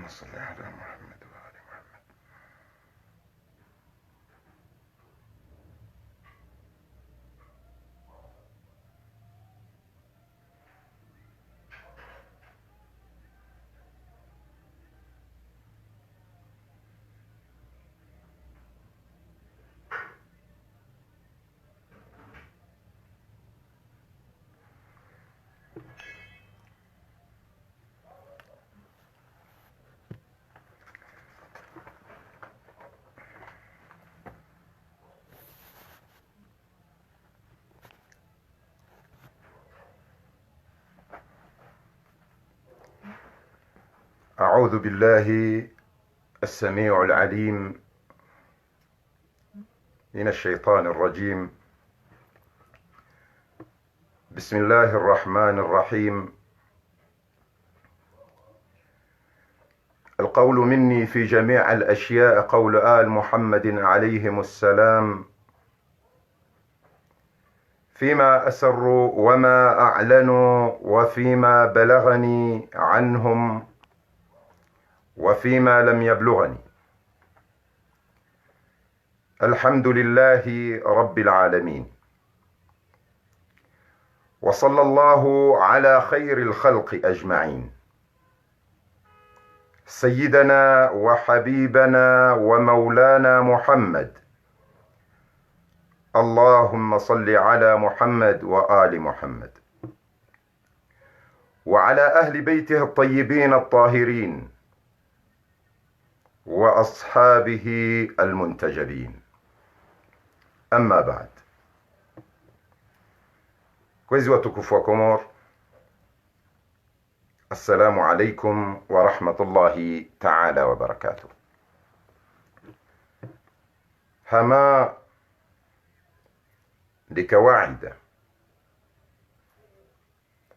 صل على محمد وآل محمد. أعوذ بالله السميع العليم من الشيطان الرجيم. بسم الله الرحمن الرحيم. القول مني في جميع الأشياء قول آل محمد عليهم السلام، فيما أسروا وما أعلنوا وفيما بلغني عنهم وفيما لم يبلغني. الحمد لله رب العالمين، وصلى الله على خير الخلق أجمعين، سيدنا وحبيبنا ومولانا محمد. اللهم صل على محمد وآل محمد وعلى أهل بيته الطيبين الطاهرين وأصحابه المنتجبين. أما بعد. Kwezi watukufu wa Komor, assalamu alaikum wa rahmatullahi ta'ala wa barakatuh. Hama likawaida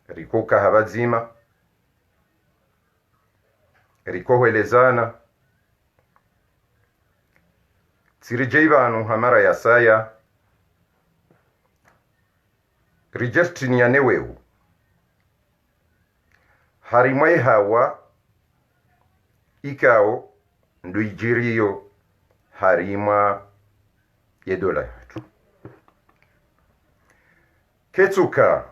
rikuka habazima rikohwelezana tsirijibanu hamara ya saya rijestini ya newehu harimai hawa ikao nduijiriyo harima yedola yatu ketsuka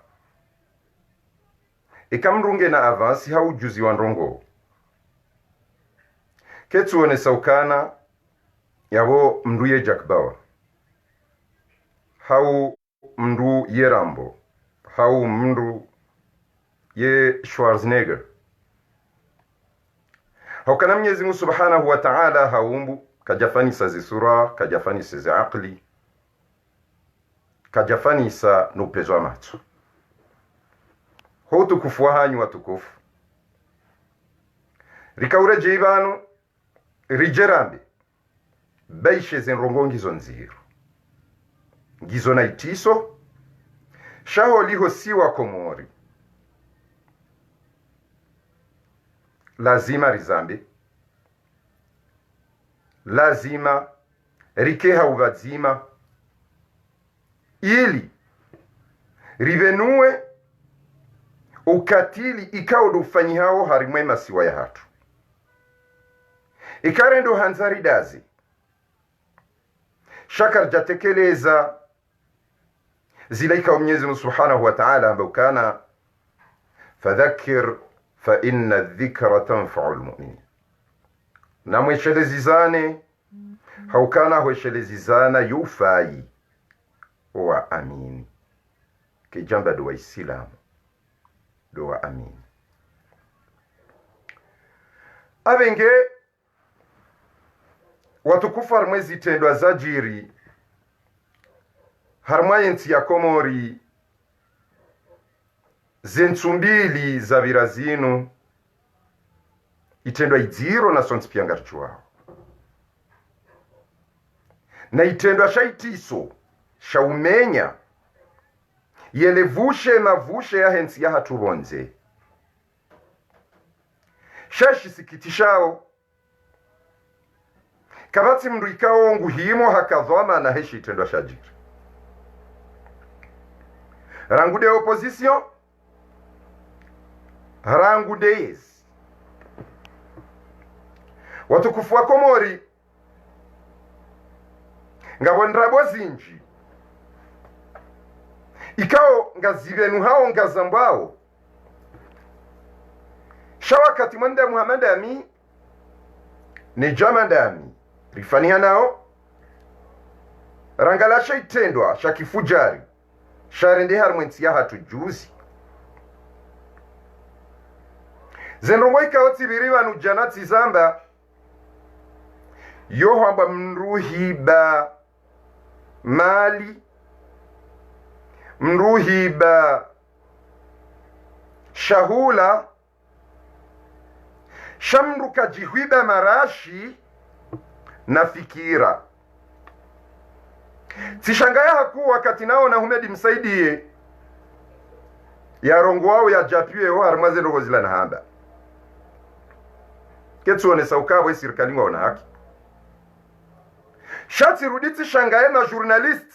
ikamrunge na avansi hau juzi wa ndongo ketsuone saukana yabo mndu ye Jack Bauer, hau mndu ye Rambo, hau mndu ye Schwarzenegger. Haukana Mwenyezi Mungu Subhanahu wa Ta'ala haumbu kajafanisa zisura, kajafanisa zi akli, kajafanisa nupezo wa matu. Hotu kufuwa hanyu watukufu rikaure jibanu rijerambi baishe zenrongo ngizo nziru ngizo na itiso shaho liho siwa Komori lazima rizambi, lazima rikeha ubazima ili rivenue ukatili ikao dufanyi hao harimwe masiwa ya hatu ikarendo hanzari dazi shakar jatekeleza zilaika Mwenyezi Mungu Subhanahu wa Ta'ala ambao kana fadhakkir fa inna dhikra tanfa'u almu'minin. Na mweshelezizane haukana mweshelezizana yufai wa amin kijamba do Waislamu do amin abenge watukufu harmwezi tendwa zajiri harmayensi ya Komori zentsumbili za virazinu itendwa idziro na sonspiangarchuao na itendwa shaitiso shaumenya yelevushe mavushe ya hensi ya haturonze shashi sikitishao kabatsi mndu ikao nguhimo hakadhoma na heshi itendwa shajiri rangu de opposition rangu de yes Watukufu wa Komori ngabo ndrabo zinji ikao ngazibenu hao ngazambao shawakati mwenda Muhammad ni jamandami rifania nao rangala shaitendwa shakifujari sharende harmwensi ya hatujuzi zenrongo ikao tibiri wanu janati zamba yo hamba mruhiba mali mruhiba shahula shamruka jihwiba marashi na fikira tishangaya haku wakati nao na humedi msaidie ya rongo wao ya japiwe wa harmaze rogo zila na hamba ketsuone saukabo sirikali ngwa haki shati ruditi shangaye ma journalist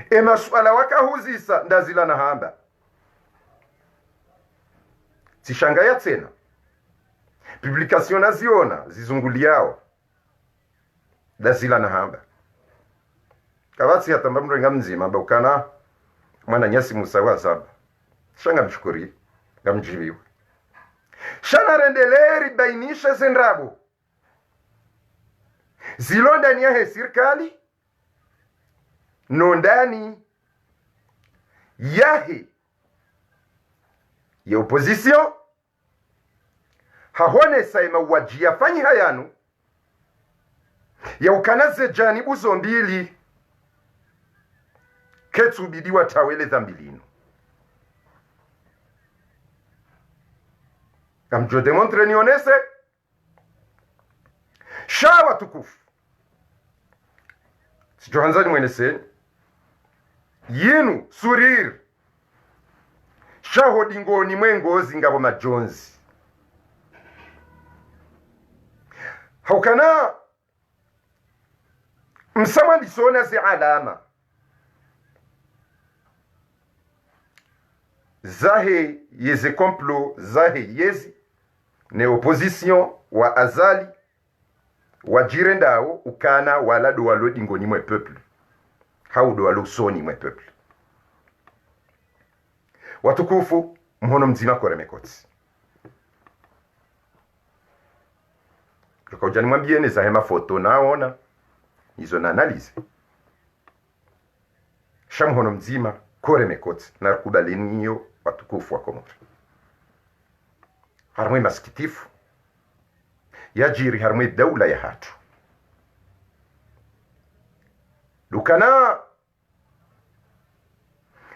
e masuala waka huzisa ndazila na hamba tishangaya tena publication naziona zizunguliao ndazila na hamba kavatsi hatamba mrenga mzima mbokana mwana nyasi musawa zaba shanga mshukuri ngamjibiwe shana rendeleri bainisha zenrabo zilo ndani ya serikali no ndani yahe ya opposition hahone saima wajia fanyi hayanu ya ukanaze janibu zombili ketu bidiwa tawele dhambilinu kamjo demontre nionese shawa tukufu sijohanzani mwenese yinu surir shaho dingoni mwengozi ngabo majonzi haukana msama ndisona zi alama zahe yeze complot zahe yezi ne opposition wa azali wajire ndao ukana wala do walo dingoni mwe peuple haudo walo soni mwe peuple watukufu mhono mzima kore mekoti kwa ujani mwambie ni zahema foto naona hizo na analize shamhono mzima kore mekoti na kubalini hiyo watukufu wa Komori harmwe masikitifu yajiri harmwe daula ya hatu dukana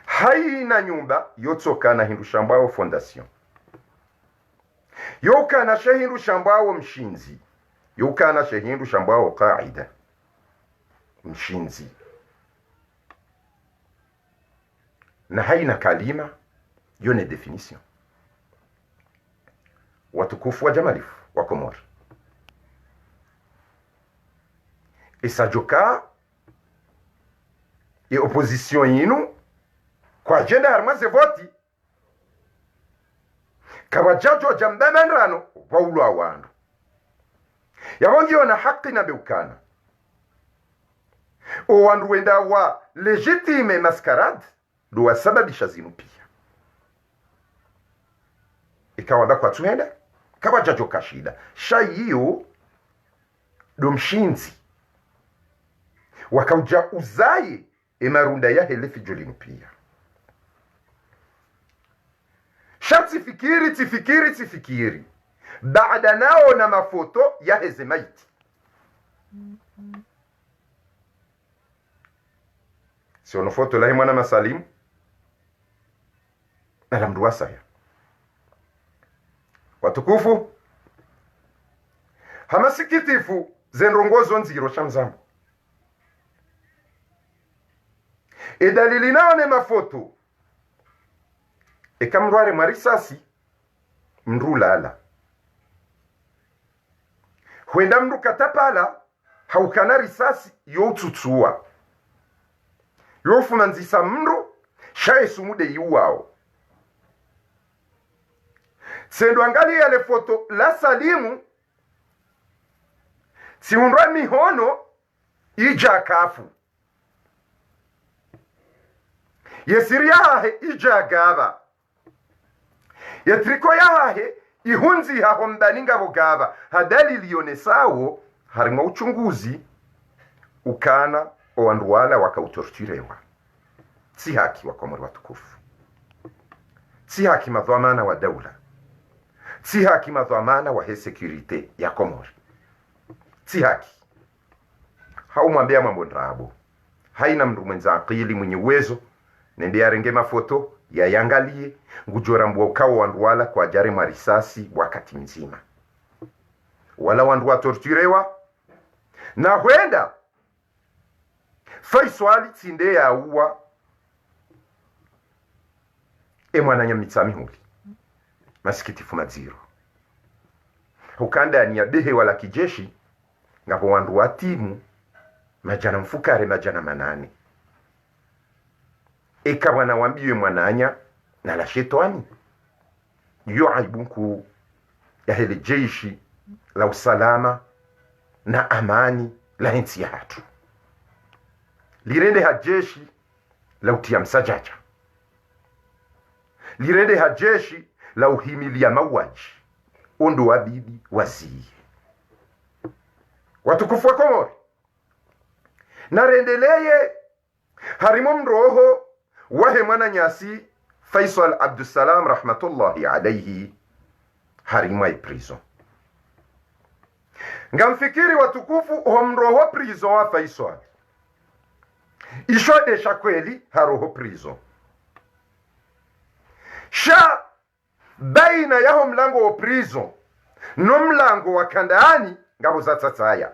haina nyumba yotsoka na hindu shambao fondation yoka na shahindu shambao mshinzi yoka na shahindu shambao qaida mshinzi na haina kalima yone definition watukufu wa jamalifu wa Komori isajoka e opposition yinu kwa agenda harmaze voti kawajajo jambemenrano waulu awandu yawongiyo na haki na beukana owandu wenda wa legitime mascarade duwa sababisha zinu pia ikawanda kwa tuenda kawajajo kashida shayiyo domshinzi wakauja uzaye emarunda ya helefi jolinu pia shati tifikiri baada nao na mafoto ya hezemaiti siono foto lahi mwana masalimu na la mduwa saya watukufu hamasikitifu zenrongozo nziro shamzambu edalili nao ne mafoto ekamrware marisasi mrulala huenda mru katapala haukana risasi youtsutsua yofumanzisa mru shaesumude yuwao sendo angali yale foto la salimu siundwa mihono ija kafu yesiri yahe ija gaba yetriko yahe ihunzi haho mdani ngabo gaba hadali lionesawo harimo uchunguzi ukana owanduwala wakautorturewa si haki wakomori watukufu, si haki madhamana wa daula, si haki madhamana wa he security ya Komori, si haki. Haumwambia mambo ndrabo, haina mndu mwenza akili mwenye uwezo nende arenge mafoto ya yangalie ngujora mbwa ukawa wanduwala kwa jari marisasi wakati mzima, wala wanduwa torturewa na huenda Faiswali tsinde ya uwa mwana nyamitsami huli masikitifu madziro hukanda ni yabehe wala kijeshi ngabo wandu wa timu majana mfukare majana manane eka wana wambiwe mwananya na la shetani yu aibunku ya hele jeshi la usalama na amani la nchi ya hatu lirende hajeshi la utia msajaja, lirende hajeshi la uhimilia mauaji ondo wabibi wazii watukufu wa Komori na rendeleye harimo mroho wahe mwana nyasi Faisal Abdussalam rahmatullahi alayhi harimo prison. Ngamfikiri watukufu homroho prison wa Faisal ishode shakweli haroho prison sha baina yaho mlango wa prison no mlango wa kandani ngabo za tsatsaya,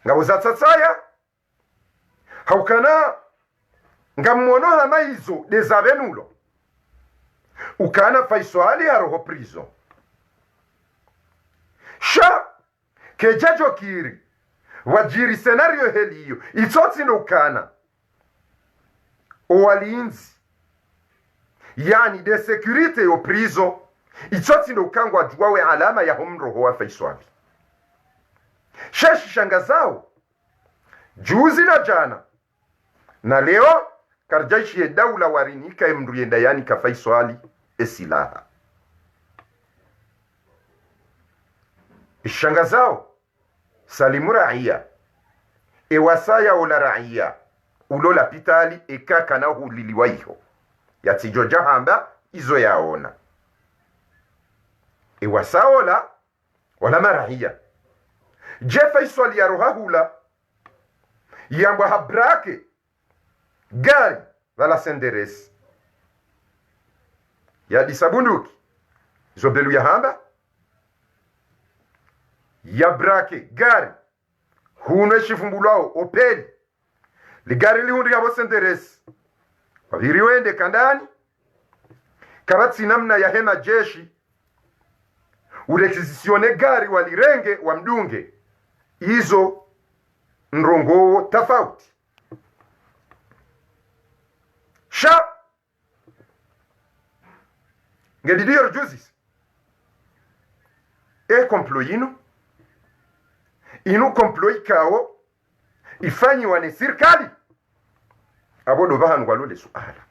ngabo za tsatsaya haukana ngamono hama hizo dezavenulo ukana Faisali haroho prison sha kejajo kiri wajiri senario heliyo itoti no ukana owalinzi yani de security yo prison itoti no kangwa juwawe alama ya homroho wa Faisali shashi shangazao juzi na jana na leo karjaishi ya daula warinika mruyenda yani ka Faisali esilaha ishangazao salimu raia ewasaya ola raia ulola pitali ekaka na huliliwaiho yatijo jahamba izo yaona ewasaola wala marahia je Faisal ya rohahula yamba habrake gari wala senderes ya disabunduki zobelu ya hamba ya brake gari huno shifumbulao opeli ligari lihundi ya bosenderes waviri wende kandani kabatsi namna ya hema jeshi urekizisione gari walirenge wa mdunge izo nrongo tafauti sha ngedidio juzis komplo inu komplo ikao ifanyi wane sirkali abodo bahanwa lole suala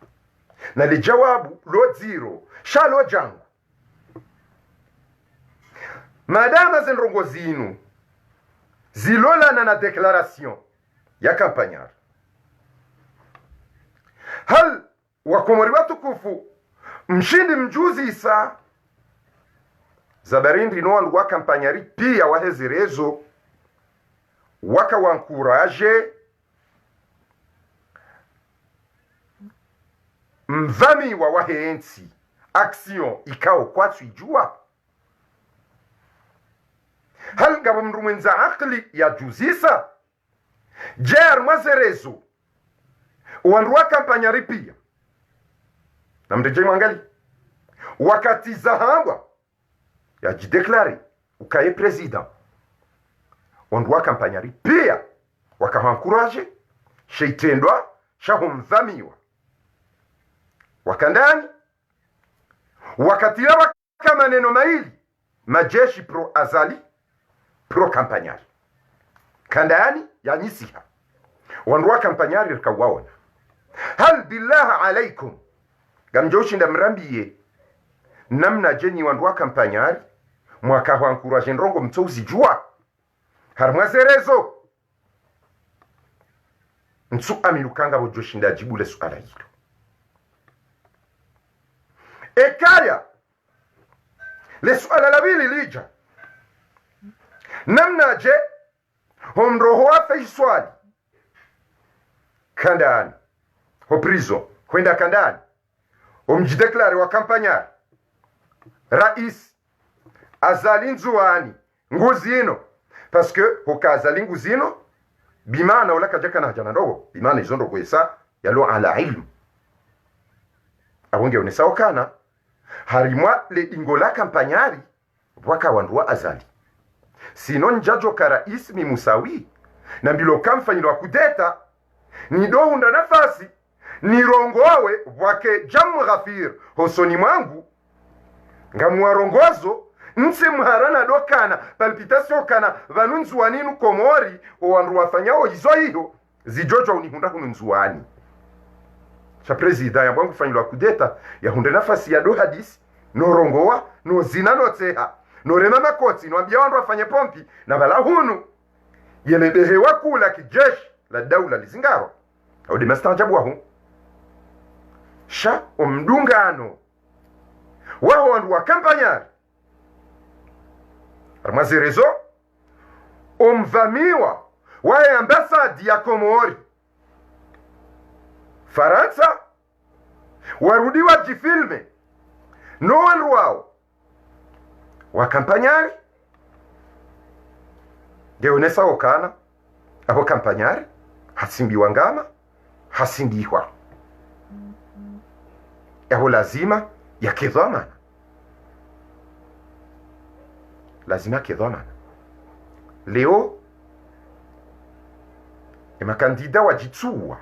na le jawabu lo zero sha lo jangu madama zenrongo zinu zilola na declaration ya kampanyar hal wakomori watukufu mshindi mjuzi isa zabarindi no alwa kampanyari pia wahezirezo waka wankuraje mvami wa waheensi action ikao kwatu ijua hal ngabo mrumenza akli ya juzisa jer mazerezo wanruwa kampanyari pia na mdeje mwangali wakati zahangwa ya jideklari ukaye president wanruwa kampanyari pia wakahankuraje sheitendwa shahumvamiwa wakandani wakatila waka maneno maili majeshi pro azali pro kampanyari kandani ya nyisiha wanrua kampanyari rikawaona hal billah alaikum gamjoshi ndamrambiye namna jeni wanrua kampanyari mwaka wankura jenrongo mtouzi jua harmwazerezo nsu aminukanga bojoshi ndajibu le suala hilo ekaya le suala la pili lija namna je homroho wafe iswali kandani ho prison kwenda kandani omjideklare wa kampanyari rais azali nzuani nguzi ino parce que hokazali nguzi ino bimana ulaka jaka na jana ndogo bimana izondo kwesa yalo ala ilmu awonge onesa okana harimwa le ingola kampanyari waka wandua azali sino njajo kara ismi musawi na mbilo kamfanyilo wa kudeta ni dohunda nafasi ni rongowe wake jamu ghafir hosoni mwangu ngamuwarongozo nse mharana dokana palpitation kana vanunzuani nukomori owandu wafanyao izo hiyo zijojo unihunda hununzuani cha prezida ya mwangu fanyilo wa kudeta ya hunde nafasi ya do hadisi no rongowa no zina no teha no rema makoti no ambia wandu wafanye pompi na bala hunu yelebehewa kula kijeshi la daula lizingaro au de mastajabu wahu sha omdungano waho wandu wa kampanyari armazerezo omvamiwa wae ambasadi ya Komori Faransa warudiwa jifilme no wandu wao wa kampanyari geonesa okana abo kampanyari hasimbiwa ngama hasimbiwa yaho lazima ya kedhamana lazima kedhamana leo emakandida wajitsuwa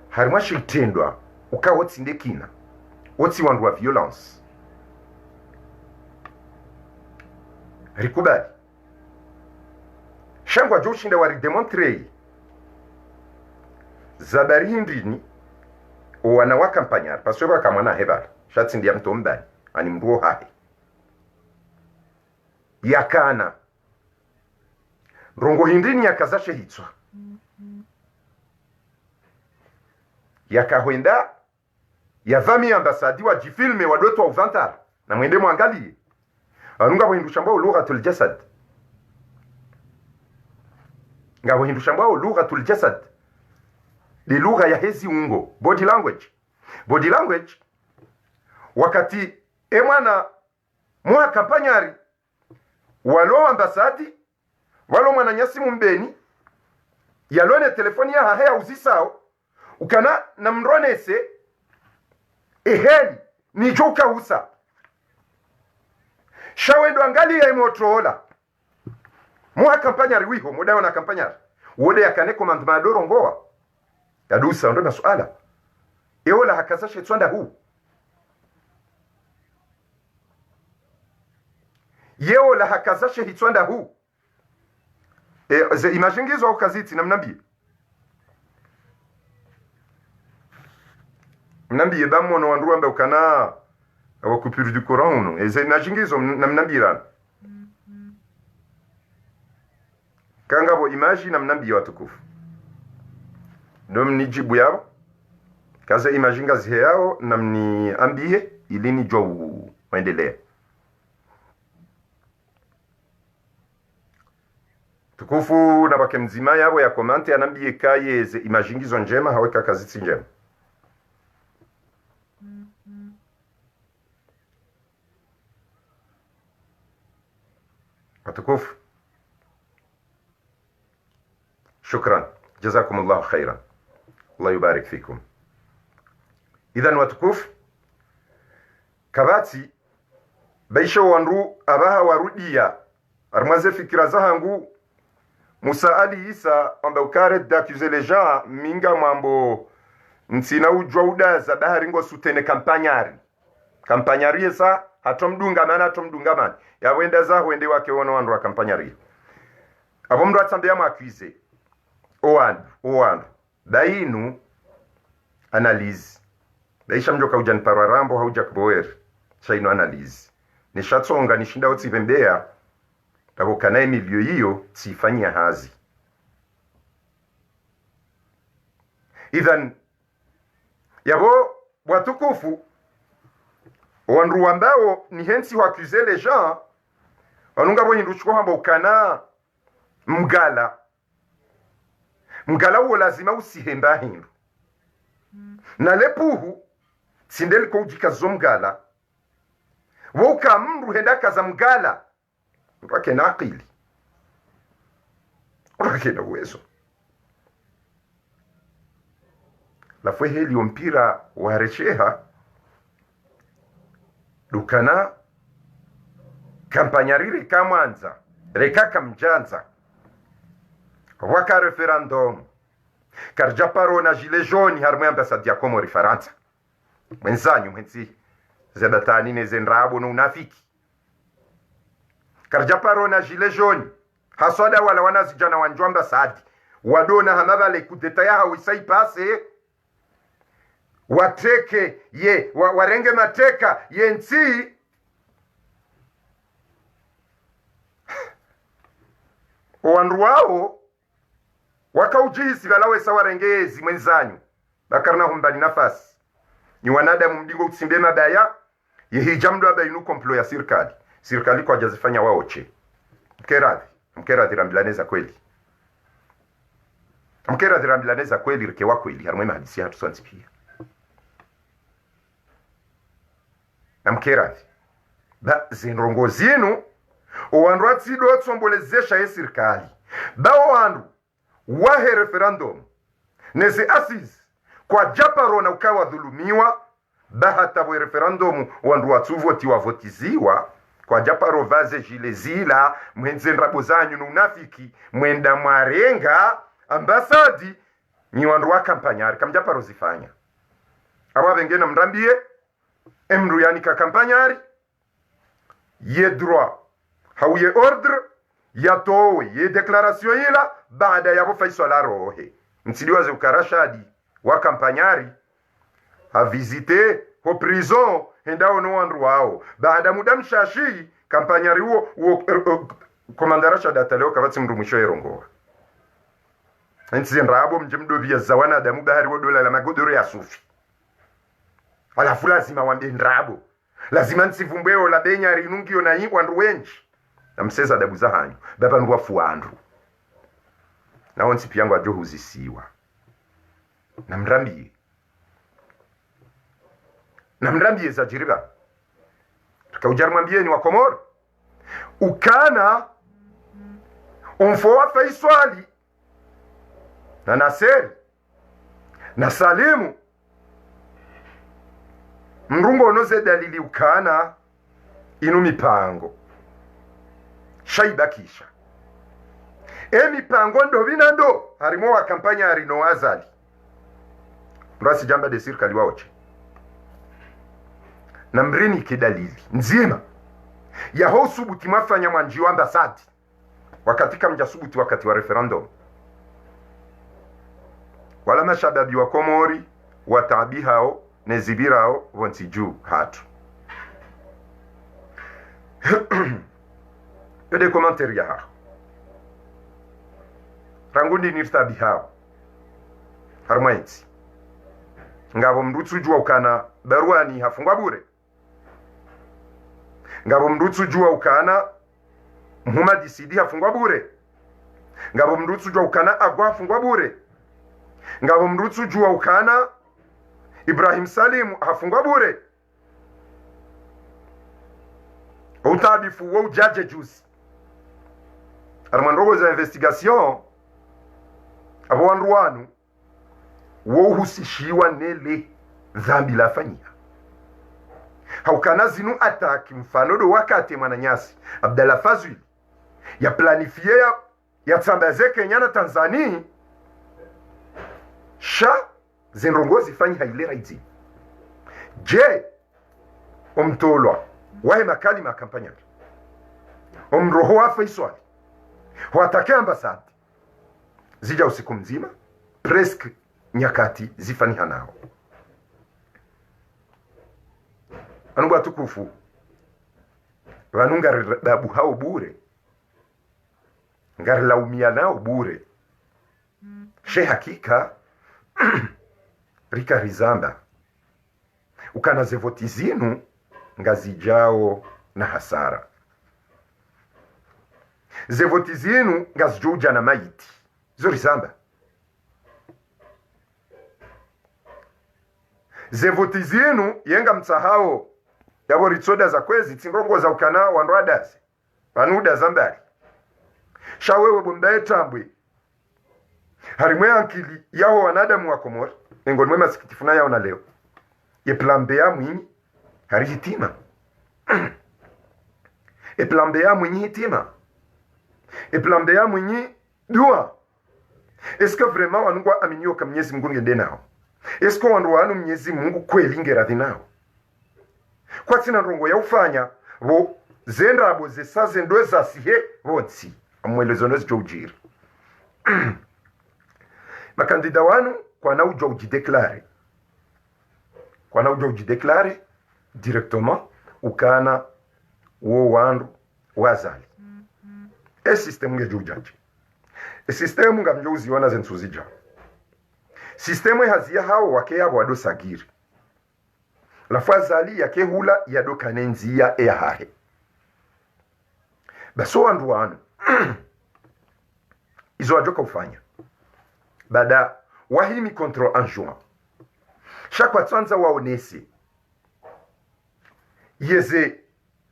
harimwa shitendwa ukawo tsindekina otsi wandu wa violence rikubali shangwa joshinda wari demontrei zabari hindini wana wa kampanyari paswe bakamwana hebala shatsindia mtombani ani mruo hahe yakana rongo hindini yakazashe hitswa yakahwenda yavami ambasadi wa jifilme wadwetu wa uvantara na mwende mwangalie anunga bohindusha mbao lughatul jasad ngabo hindusha mbao lughatul jasad ni lugha ya hezi ungo body language wakati emwana mwa kampanyari walo ambasadi walo mwana nyasi mumbeni yalone telefoni ya hahea uzisao ukana na mronese eheli ni joka usa shawendo angali ya emotrola mwa kampanyari wiho mudayo na kampanyari wode yakane komandmadoro ngoa yadusa ndo na suala eola hakazashe tswanda huu yeola hakazashe hitswanda huu ze imajingizo au kaziti na mnambie bamono wandu ambe ukana awa coupure du Coran no ze imajingizo na mnambira kangabo imagine na mnambie watukufu nijibu yao kaza imajinga ziheo namni ambie ilini jo waendelea tukufu na bake mzima yabo ya komante anambie kaye ze imajingizo njema haweka kaziti njema tukufu shukran jazakumullahu khairan Allah yubarik fikum idhan watukufu kabati baisho wanru abaha warudia armaze fikira zahangu Musa Ali Isa amba ukare d'accuser les gens minga mambo ntsina ujwa udaza bahari ngo sutene kampanyari esa hatomdunga man ya wenda za wende wake wono wandu wa kampanya ri abo mndu atambia makwize owandu dainu analyse daisha mjoka ujani parwa rambo hauja kuboer shaino analyse nishatsonga nishinda utsivembea tako kana emilio hiyo tsifanyia hazi idhan yabo watukufu wandu ambao ni hensi wakuze les gens wanunga bo hinduchko hamba ukana mgala uo lazima usihemba hindu na lepuhu sindeli ko ujikazo mgala woka mndu henda kaza mgala wake na akili wake na uwezo la fue heli mpira wa recheha dukana kampanyarire kamanza rekaka mjanza waka referendum karja paro na gilet jaune harmwe ambassade ya Komori Faransa mwenzanyu mwenzi zedatani nezenrabo no unafiki karja paro na gilet jaune haswada wala wanazijana wanjwa ambassade wadona hamabale kudeta ya hawisai pase wateke ye warenge mateka yensi wandu wao wakaujisi balawe sawarengezi mwenzanyu bakarna humbani nafasi ni wanadamu mdigo utsimbe mabaya yehijamdo abainu komplo ya sirikali kwa jazifanya waoche mkeradhi rambilaneza kweli rike wa kweli harumwe mahadisi hatu swanti pia na mkeradhi ba zinrongo zinu owandu atido tsombolezesha ye sirikali ba owandu wahe referendum neze asis kwa japaro na ukawa dhulumiwa bahata bo referendum wandu watuvoti wavotiziwa kwa japaro vaze jilezila mwenze nrabo zanyu nunafiki mwenda mwarenga ambasadi ni wandu wa kampanyari kamjaparo zifanya aba bengena mrambie emru yani ka kampanyari ye droit hauye ordre yatowe ye declaration ila baada ya bofaiswa la rohe msiliwaze ukarashadi wa kampanyari ha visite ho prison hendao no wandu wao baada muda mshashi kampanyari huo komandara shada taleo kabati mndu mwisho erongoa nsi nrabo mjemdovia zawana damu bahari wo dola la magodoro ya sufi alafu lazima wambie nrabo lazima nsivumbweo la benya rinungio na hii wandu wenji na mseza dabu za hanyu baba nduwa fuandru na onsi piyangu ajo huzisiwa na mrambie za jiriba tukaujar mwambie ni wa Komoro ukana umfoa Faiswali na Naseri na Salimu mrungo onoze dalili ukana inu mipango shaibakisha mipango ndo binando harimo wa kampanya harino azali mrasi jamba de sirikali waoche na mrini kidalili nzima ya ho subuti mafanya mwanji wa ambasadi wakati kamja subuti wakati wa referendum wala mashababi wa Komori watabi hao nezibirao vonti juu hatu yode komanteri ya hao rangundi nirtabi hao harmaiti ngabo mdutsu jua ukana baruani hafungwa bure ngabo mdutsu jua ukana Muhammad Sidi hafungwa bure ngabo mdutsu jua ukana Agwa hafungwa bure ngabo mdutsu jua ukana Ibrahim Salim hafungwa bure utabifu wa ujaje juzi armanrogo za investigation abo wanruanu wo husishiwa nele dhambi la fanyia haukana zinu ataki mfano do wakati mwananyasi Abdallah Fazil ya planifie ya tsambaze Kenya na Tanzania sha zinrongozi fanyi hailera izi je omtolwa wahe makali makampanya omroho wafa iswali watake ambasadi zija usiku mzima presque nyakati zifaniha nao anu batukufu vanu ngari dabu hao bure ngari laumia nao bure she hakika rika rizamba ukana zevoti zinu ngazijao na hasara zevoti zinu ngazijuja na maiti zo rizamba zevoti zinu yenga mtsahao yabo ritsoda za kwezi tsingongo za ukana wanradazi vanuda zambari shawewe bundaye tambwe harimwe ankili yaho wanadamu wa Komori ngoni mwe masikitifuna yao na leo ye plambe ya mwinyi hari hitima e plambe ya mwinyi hitima e plambe ya mwinyi dua eske vraiment wanungwa aminio ka Mwenyezi Mungu ngende nao eske wandu wanu Mwenyezi Mungu kweli ngeradhi nao kwa tina rongo ya ufanya bo zenda abo zesaze ndo zasihe bonsi amwelezo ndo zijojira makandida wanu kwa na ujo ujideklare directement ukana wo wandu wazali system ngejujaje system ngamjo uziona zensuzija system hazia hao wake yabo adosagiri la fazali yake hula yadoka nenzia ya hahe baso wandu wanu izo ajoka ufanya bada wahimi control en juin chaque tsanza waonesi yeze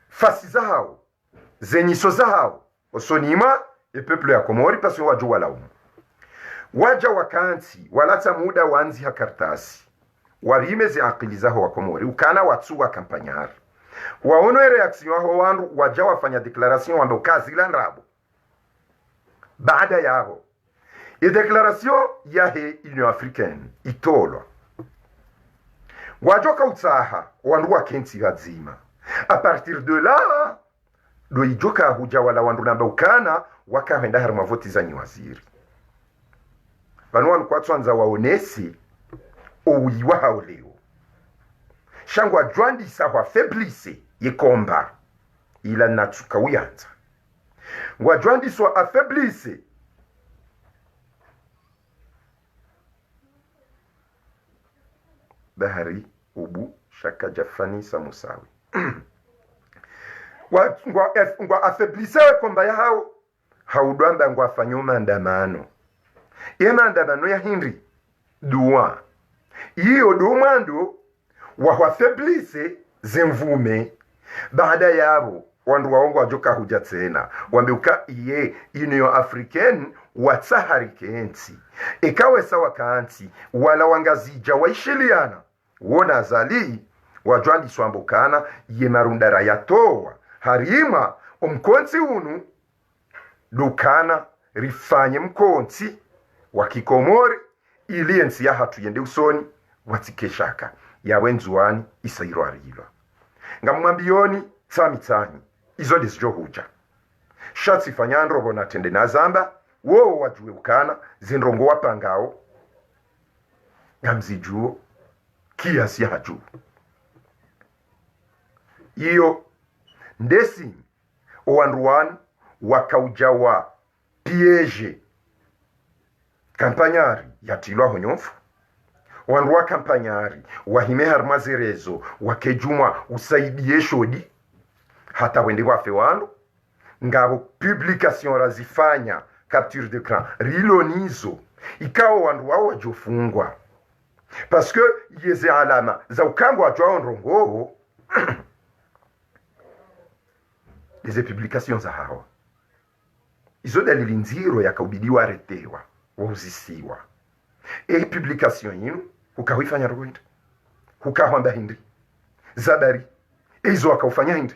fasi za hao zenyiso za hao osonima e peuple ya Komori parce waju wala waja wakanti walata muda wanzi hakartasi wabimeze akili zaho wa Komori ukana watsu wa kampanyar waono reaction ho wandu waja wafanya declaration wambe ukazila nrabo baada yao e declaration yahe Union Africaine itolwa wajoka utsaha wandu wa kenti hazima a partir de là do ijoka huja wala wandu namba ukana wakahenda harma voti za nyiwaziri vanu wanu kwa tsanza waonesi owiwa haoleo shangwa jwandi sahwa faiblise yekomba ila natsuka uyanza ngwa jwandi so affaiblise bahari ubu shaka jafani samusawi ngwa affaiblise komba ya hao haudwamba ngwa fanyo maandamano ye maandamano ya Henry duwa iyo dumando wa affaiblise zemvume baada yabo wandu waongo wajoka huja tena wambeuka iye Union Africaine watsahari kensi ikawe sawa kanti wala wangazija waishiliana wona zali wajwandi swambukana ye marundara yatowa harima omkonsi unu dukana rifanye mkonsi wa Kikomori ili ensi ya hatu yende usoni watikeshaka yawe nzuani isairo arilwa ngamwambioni tsamitsanyi izo desjo huja shatsi fanyandro bona tende na zamba wo wajue ukana zinrongo wapangao ngamzijuo kiasi ya haju iyo ndesi owanruan wakaujawa piege kampanyari yatilwa honyonfu wanruwa kampanyari wahime harmazerezo wakejumwa usaidie shodi hata wende wafe wandu ngabo publication razifanya capture d'écran rilonizo ikawa wandu wao wajofungwa parce que yeze alama za ukango wajwa ndrongo les publications za hawa izo dalili nziro yakaubidiwa aretewa wauzisiwa e publication yinu ukawifanya rwenda ukahwamba hindi zabari izo akaufanya hindi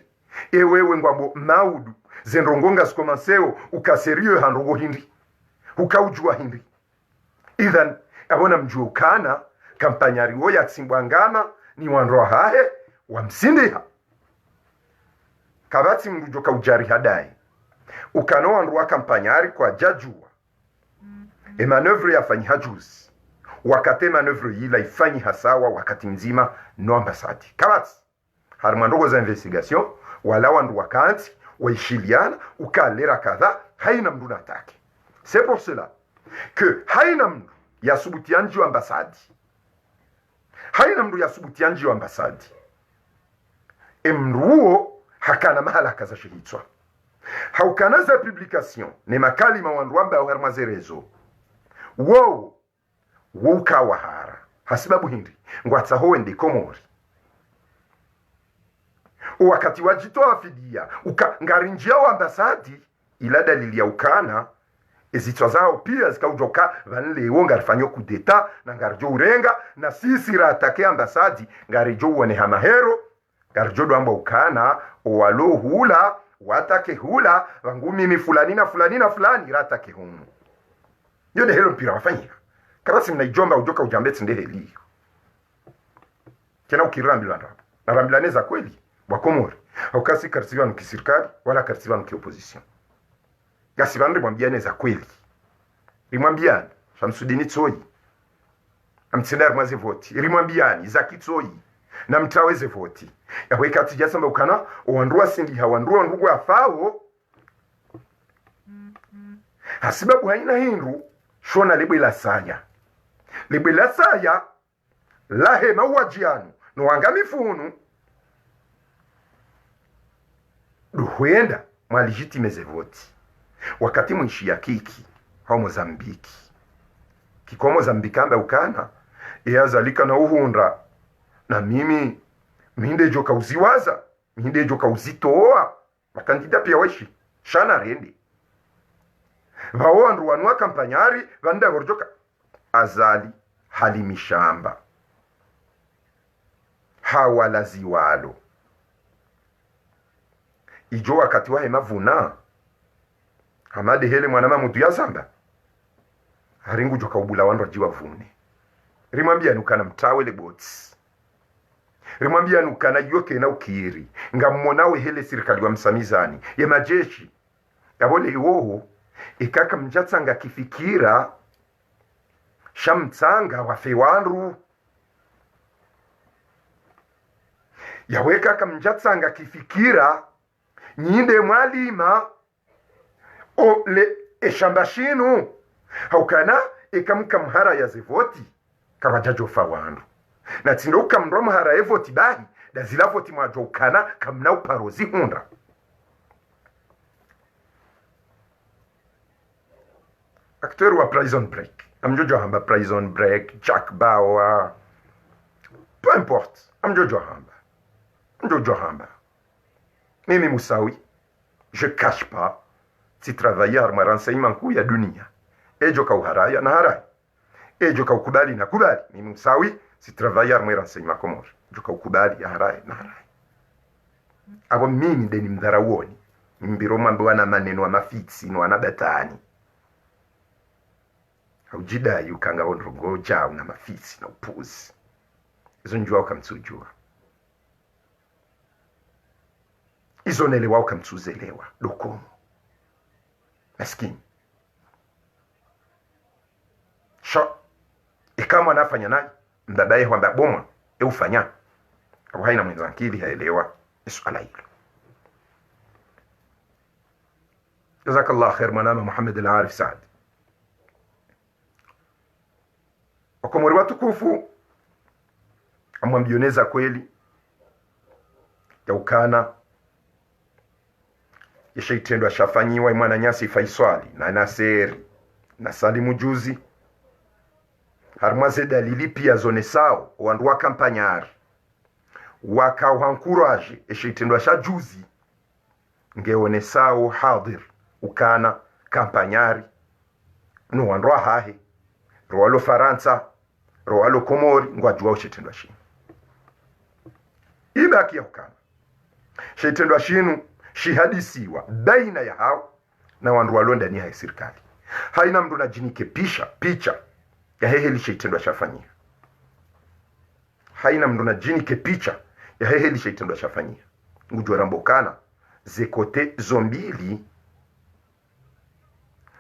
ewewe ngwabo maudu zendrongonga sikomanseo ukaserio handrogo hindi ukaujua hindi idhan abona mjuukana kampanyari wo yatsimbwa ngama ni wanroa hahe wamsindiha kabati mndu joka ujari hadai ukano wandu wa kampanyari kwa jajua e manœuvre ya fanyi hajuzi wakati manœuvre yila ifanyi hasawa wakati mzima no ambasadi kabati harima ndogo za investigation wala wandu wakanti waishiliana ukalera kadha haina mndu natake. C'est pour cela que haina mndu ya subutianji wa ambasadi, haina mndu ya subutianji wa ambasadi emruo hakana mahala kaza shihitswa haukana za publication ne makali mawandu wa hermazerezo wow wuka wahara hasibabu hindi ngwatsa hoende Komori wakati wajitoa fidia ngarinjia wa ambasadi ila dalili ya ukana ezitwa zao pia zikaujoka vanlewo ngarifanyo kudeta na ngarijo urenga na sisi ratake ambasadi ngarijo uone hamahero ngarijo duamba ukana walo hula watake hula wangu mimi fulani na fulani na fulani ratake humu yode helo mpira wafanyika kabasi mnaijomba ujoka ujambeti ndehe liyo kena ukirambila ndapo na rambilaneza kweli wakomori haukasi karsivanu kisirikali wala karsivanu kiopposition gasivanu rimwambiane za kweli rimwambiane shamsudini tsoi amtsinda rimwaze voti rimwambiane za kitsoi na mtaweze voti yawe kati jasamba ukana owanduwa sindi hawanduwa ndugu afao hasibabu haina hindu shona libwela saya lahe mauwajianu no wangamifunu duhuenda mwalegitime voti wakati mwishi ya kiki hao Mozambiki kiko Mozambiki amba ukana yazalika na uhunda na mimi minde joka uziwaza minde joka uzitoa makandida pia weshi shana rende vao andu wanua kampanyari vanda gorjoka azali halimishamba hawalaziwalo ijo wakati wa mavuna hamade hele mwanama mutu ya zamba haringu joka ubula wandu ajiwa vune rimwambia nukana mtawele bots rimwambia nukana yoke na ukiri ngamumonawe hele sirikali wa msamizani ya majeshi yabole iwoho ikaka mjatsanga kifikira shamtsanga wafewanru yaweka kamjatsanga kifikira nyinde mwalima o le eshambashinu haukana ikamka mhara ya zivoti kawajajo fawandu na tindo kamro mhara ya voti bahi da zila voti mwajo ukana kamna uparozi hunda acteur wa Prison Break amjojo hamba Prison Break Jack Bauer peu importe amjojo hamba mimi Moussaoui je cache pas si travailleur ma renseignement kuu ya dunia ejo kauharaya na harai ejo kaukubali na kubali mimi Moussaoui si travailleur ma renseignement Komori jo kaukubali ya harai na harai abo mimi ndeni mdharawoni mbiro mambo wana maneno wa mafiksi no anabatani haujidai ukanga onrogo jao na mafisi na upuzi izo njua ukamtsujua izo nelewa ukamtsuzelewa dokomo maskini sho ikama anafanya naye mbabaye wamba boma ufanya au haina mwenzakili haelewa swala hilo. Jazakallah khair mwanama Muhammad al-Arif Saad. Wakomori watukufu amwambioneza kweli ya ukana yeshaitendo ashafanyiwa mwana nyasi Faisali na Naseri na Salimu Juzi harmaze dalili pia zone sao wandu wa kampanyari wakauhankuraje yeshaitendo ashajuzi ngeone sao hadir ukana kampanyari no wandu hahe roalo Faransa roalo Komori ngwajua ushetendo shinu ibaki ya ukana shetendo shinu shihadisiwa baina ya hao na wandu walonda ni ya serikali haina mdu na jinike picha ya hehe lishaitendo shafanyia haina mdu na jinike picha ya hehe lishaitendo shafanyia ngujua rambokana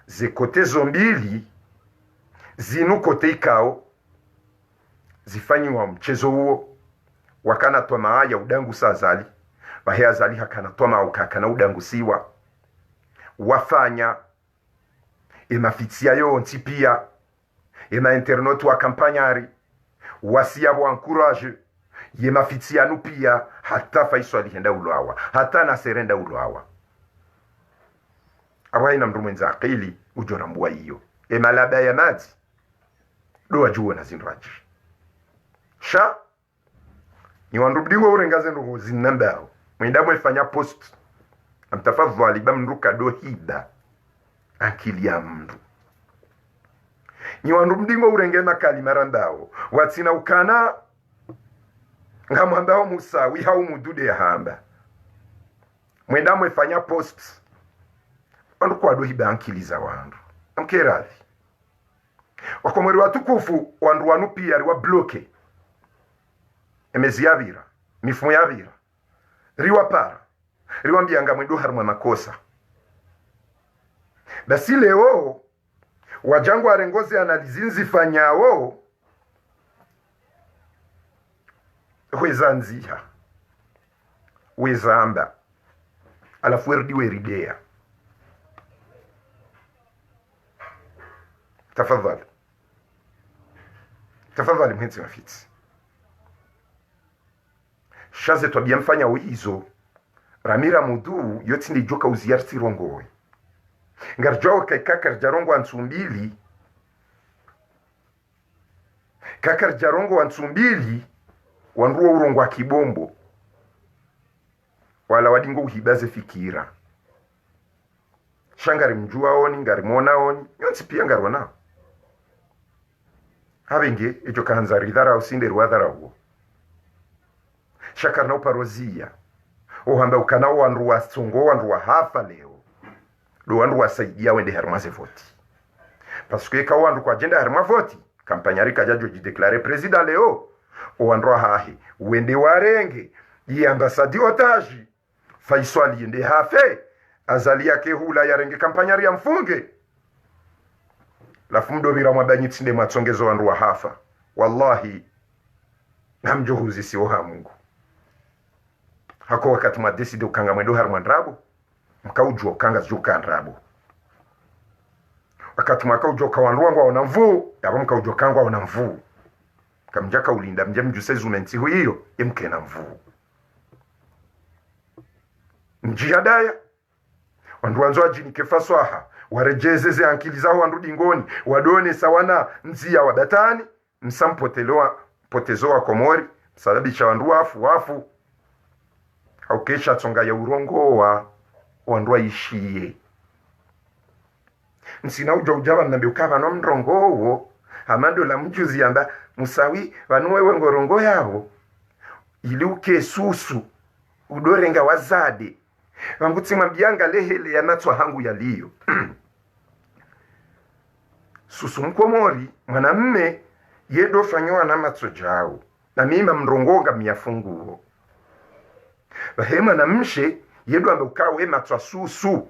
zekote zombili zinu kote ikao zifanyiwa mchezo huo wakana toma ya udangu sazali bahe azali hakana toma ukakana udangu siwa wafanya emafitia yo ntipia ema internet wa kampanyari wasia wa encourage yemafitia nupia hata faiswali henda ulwawa hata na serenda ulwawa awa ina mndu mwenza akili ujora mbua hiyo emalaba ya mazi do ajuwa na zinraji sha ni wandubdiwa urengaze ndugu zinambao mwenda mwefanya post amtafadhali bamruka do hida akili ya mndu ni wandubdiwa urenge makali marambao watina ukana ngamwambao musawi hau mudude ya hamba mwenda mwefanya post wandu kwa do hida akili za wandu amkeradhi wakomweri watukufu wandu wanu pia riwa bloke emezi yabira mifumo yabira riwa para riwa mbianga mwendo harumwa makosa basi leo wajangu arengoze analizinzi fanyawo wezanziha wezamba alafu erdiwe ridea tafadhali mhenzi mafiti shaze twabia mfanya uizo ramira mudu yoti ndi joka uziyarti rongowe ngarjao kaikakar jarongo ansumbili kakar jarongo ansumbili wanruwa urongo wa kibombo wala wadingo uhibaze fikira shangari mjua oni ngari mona oni yonsi pia ngari wana habenge ejo kanza ridhara usinde ruadhara huo shakar na uparozia ohamba ukana wandu wa songo wandu wa hafa leo do wandu wa saidia wende hermaze voti parce que ka wandu kwa agenda herma voti kampanyari kajajo jideklare president leo wandu hahi wende warenge yi ambasadi otaji faiswali yende hafe azali yake hula yarenge kampanyari ya mfunge lafu mdobira mwabanyitsi nde matsongezo wandu wa hafa wallahi namjohuzi siwa Mungu hako wakati mwadeside ukanga mwendo harumwa ndrabu mkaujua ukanga zuka ndrabu wakati mwakaujua ukawanruangwa wana mvuu yaba mkaujua kangwa wana mvuu kamjaka ulinda mje mjusezi umentihu hiyo imke na mvuu njihadaya wandu wanzo ajini kefaswaha warejezeze ankili zao wandu dingoni wadone sawana nzia wadatani potezoa komori msalabisha wandu wafu haukesha tsonga ya urongo wa wandu waishie nsina ujaba mnambi ukava no mrongo wo amando la mjuzi yamba musawi wanuwe wengorongo yao ili uke susu udorenga wazade wangutsi mwambianga lehele ya natwa hangu ya liyo susu mkomori mwanamme yedo fanyoa na matso jao na mima mrongonga miyafunguo bahema na mshe yedo ambe ukawe matwa susu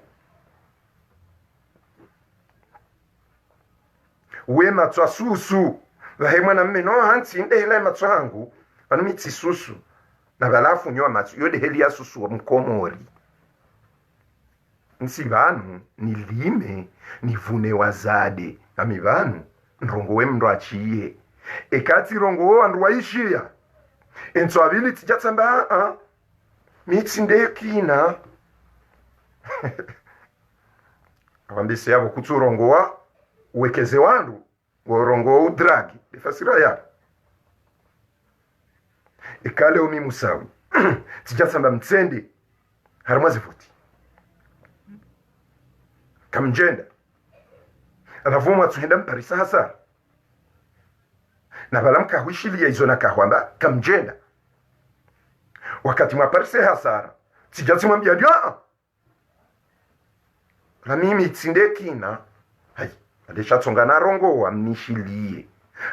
we matwa susu bahema na mme no hanti ndehele matwa hangu wanumitsi susu na balafu nyoa matso yode heli ya susu wa mkomori nsi vanu nilime nivune wazade ami vanu nrongo we mndu achiye ekati rongo wo wandu waishia enso abili tijatsamba mitsinde kina awambise yabo kutsu rongo wa uwekeze wandu wo rongo udragi ifasira ya ekale umi musawi tijatsamba mtsende haramaze futi kamjenda anavuma tuhenda mparisa hasa na balamka huishilia izo na kahwamba kamjenda wakati mwaparise hasara tijati mwambia dia la mimi tsinde kina hai adesha tsonga na rongo wa mnishilie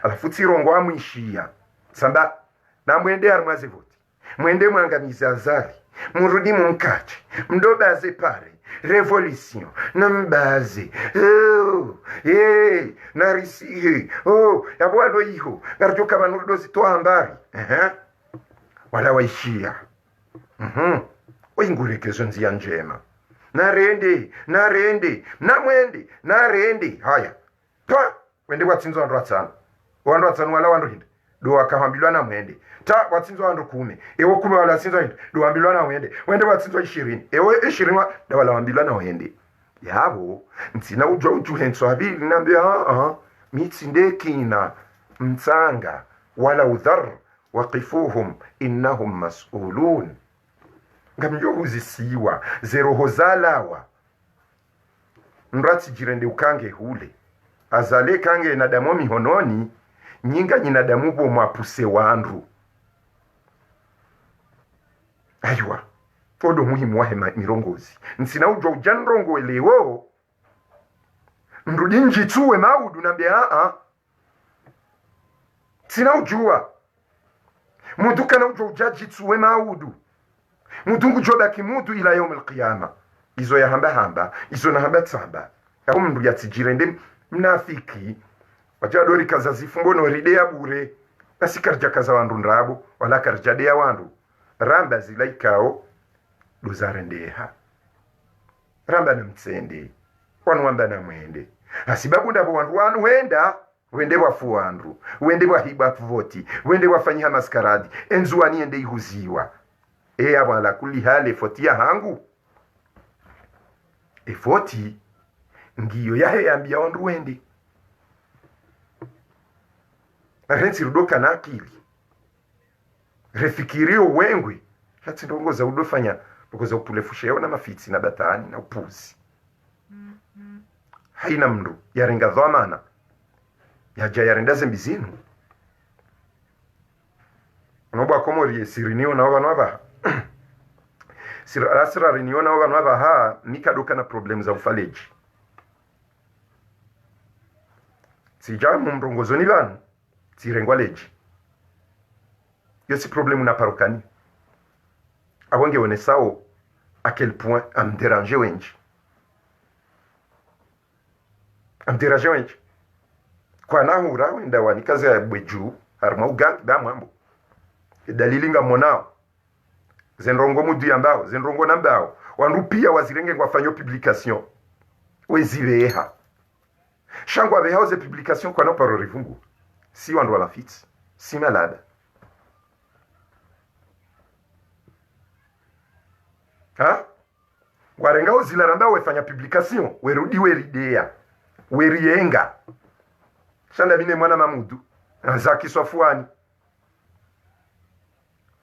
alafu tsirongo amwishia samba na mwende armaze voti mwende mwangamiza azali murudi munkache mdobaze pare revolution nambaze oh narisi oh yabwado iho ngaruka banudozi to ambari wala waishia oingurekezo nzia njema narende namwende haya pa wende watsinzo wandu watsanu wala wandu hindi do wakahambilwa na mwende ta watsinzo wandu 10 ewo 10 wala tsinzo hindi do wambilwa na mwende wende watsinzo 20 ewo 20 da wala wambilwa na mwende yabo ntsina ujwa ujuhenso habili nambia mitsinde kina mtsanga wala udhar waqifuhum innahum mas'ulun ngamjo uzisiwa zeroho zalawa nratsi jirende ukange hule azale kange na damu mihononi nyinga nyina damu bo mwapuse wandu aywa todo muhimu wahe mirongozi nsina ujwa ujanrongo elewo nrudi njitsuwe maudu nambia sina ujua mudu kana ujwa ujajitsuwe maudu mutungu joda kimudu ila yawm alqiyama izo ya hamba izo na hamba tsamba yako mndu yatsijirende mnafiki wajadori kaza zifumbono ridea bure nasikarja kaza wandu ndabo wala karjadea wandu ramba zilaikao dozarendeha ramba na mtsende wanwamba na mwende asibabu ndabo wandu wanu wende wafu wandu wende wahiba voti wende wafanyiha maskaradi enzuani ende ihuziwa wala kuli hali foti ya hangu foti ngiyo yahe yambia wandu wende rensi rudoka na akili refikirio wengwe hati ndongoza udofanya ndogoza upulefusha yao na mafitsi na batani na upuzi haina mndu yarenga dhamana yaja yarenda zembizinu nobwa komori sirinio na wabanu wabaha sira rinio na wabanu wabaha nikadoka na problem za ufaleji sijamu mrongozoni banu sirengwa leji yosi problemu na parokani abonge wone sao à quel point am déranger wenji kwa nahura wenda wanikaza ya bweju harma ugangi da mwambo dalili nga monao zenrongo mudu yambao zenrongo nambao wanrupia wazirenge ngwafanyo publication weziveha shangwa behauze publication kwa no paro rivungu si wandu wa mafiti si malada warenga uzilaramba wefanya publication werudi weridea werienga shanda bine mwana mamudu zaki swafuani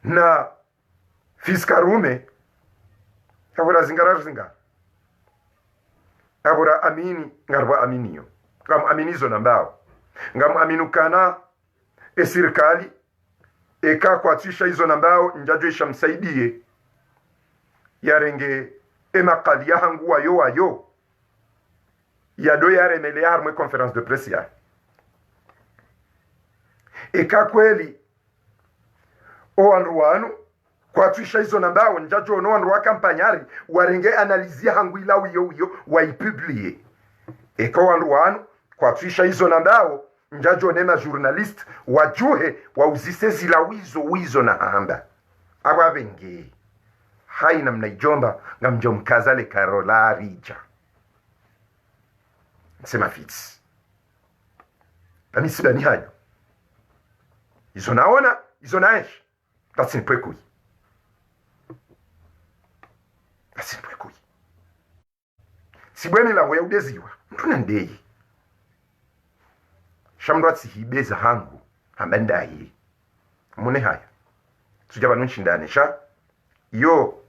na fiskarume kabura zinga kabura amini ngarwa aminio ngam aminizo nambao ngam aminukana serikali eka kwatisha hizo nambao njajo ishamsaidie yarenge emakali ya hangu wayo yado yaremele harmwe conference de presse ya eka kweli oanruanu kwatisha hizo nambao njajo no anruwa kampanyari warenge analizia hangu ila uyo waipublie eka oanruanu kwatisha hizo nambao njajo nema journalist wajuhe wauzise zila wizo na hamba ababenge haina mnaijomba ngamjomkazale karola rija sema fits nami sidani hayo izo naona izo naesh tatsinipwekui sibweni lango ya udeziwa mtuna ndeyi shamrwatsi hibeza hangu hambandaye mune haya tujaba nunshindane sha yo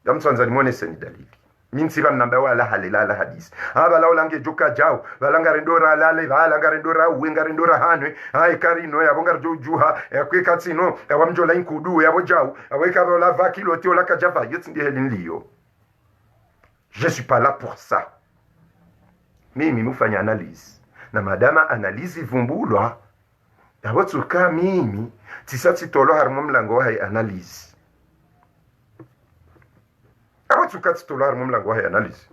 yamtsanza limone seni dalili minsiba namba wala halala hadisi aba laulange joka jao balanga rendora lale balanga rendora wenga rendora hanwe ai karino ya bonga juha ya kwekatsino ya wamjola inkudu ya bojao aweka la vakilo tio la kajava yotindi helinliyo je suis pas là pour ça mimi mufanya analyse na madama analyse vumbulwa yabotsuka mimi tisatsi tolo harimo mlango wa analyse watu kati dolar mumlango wa analyze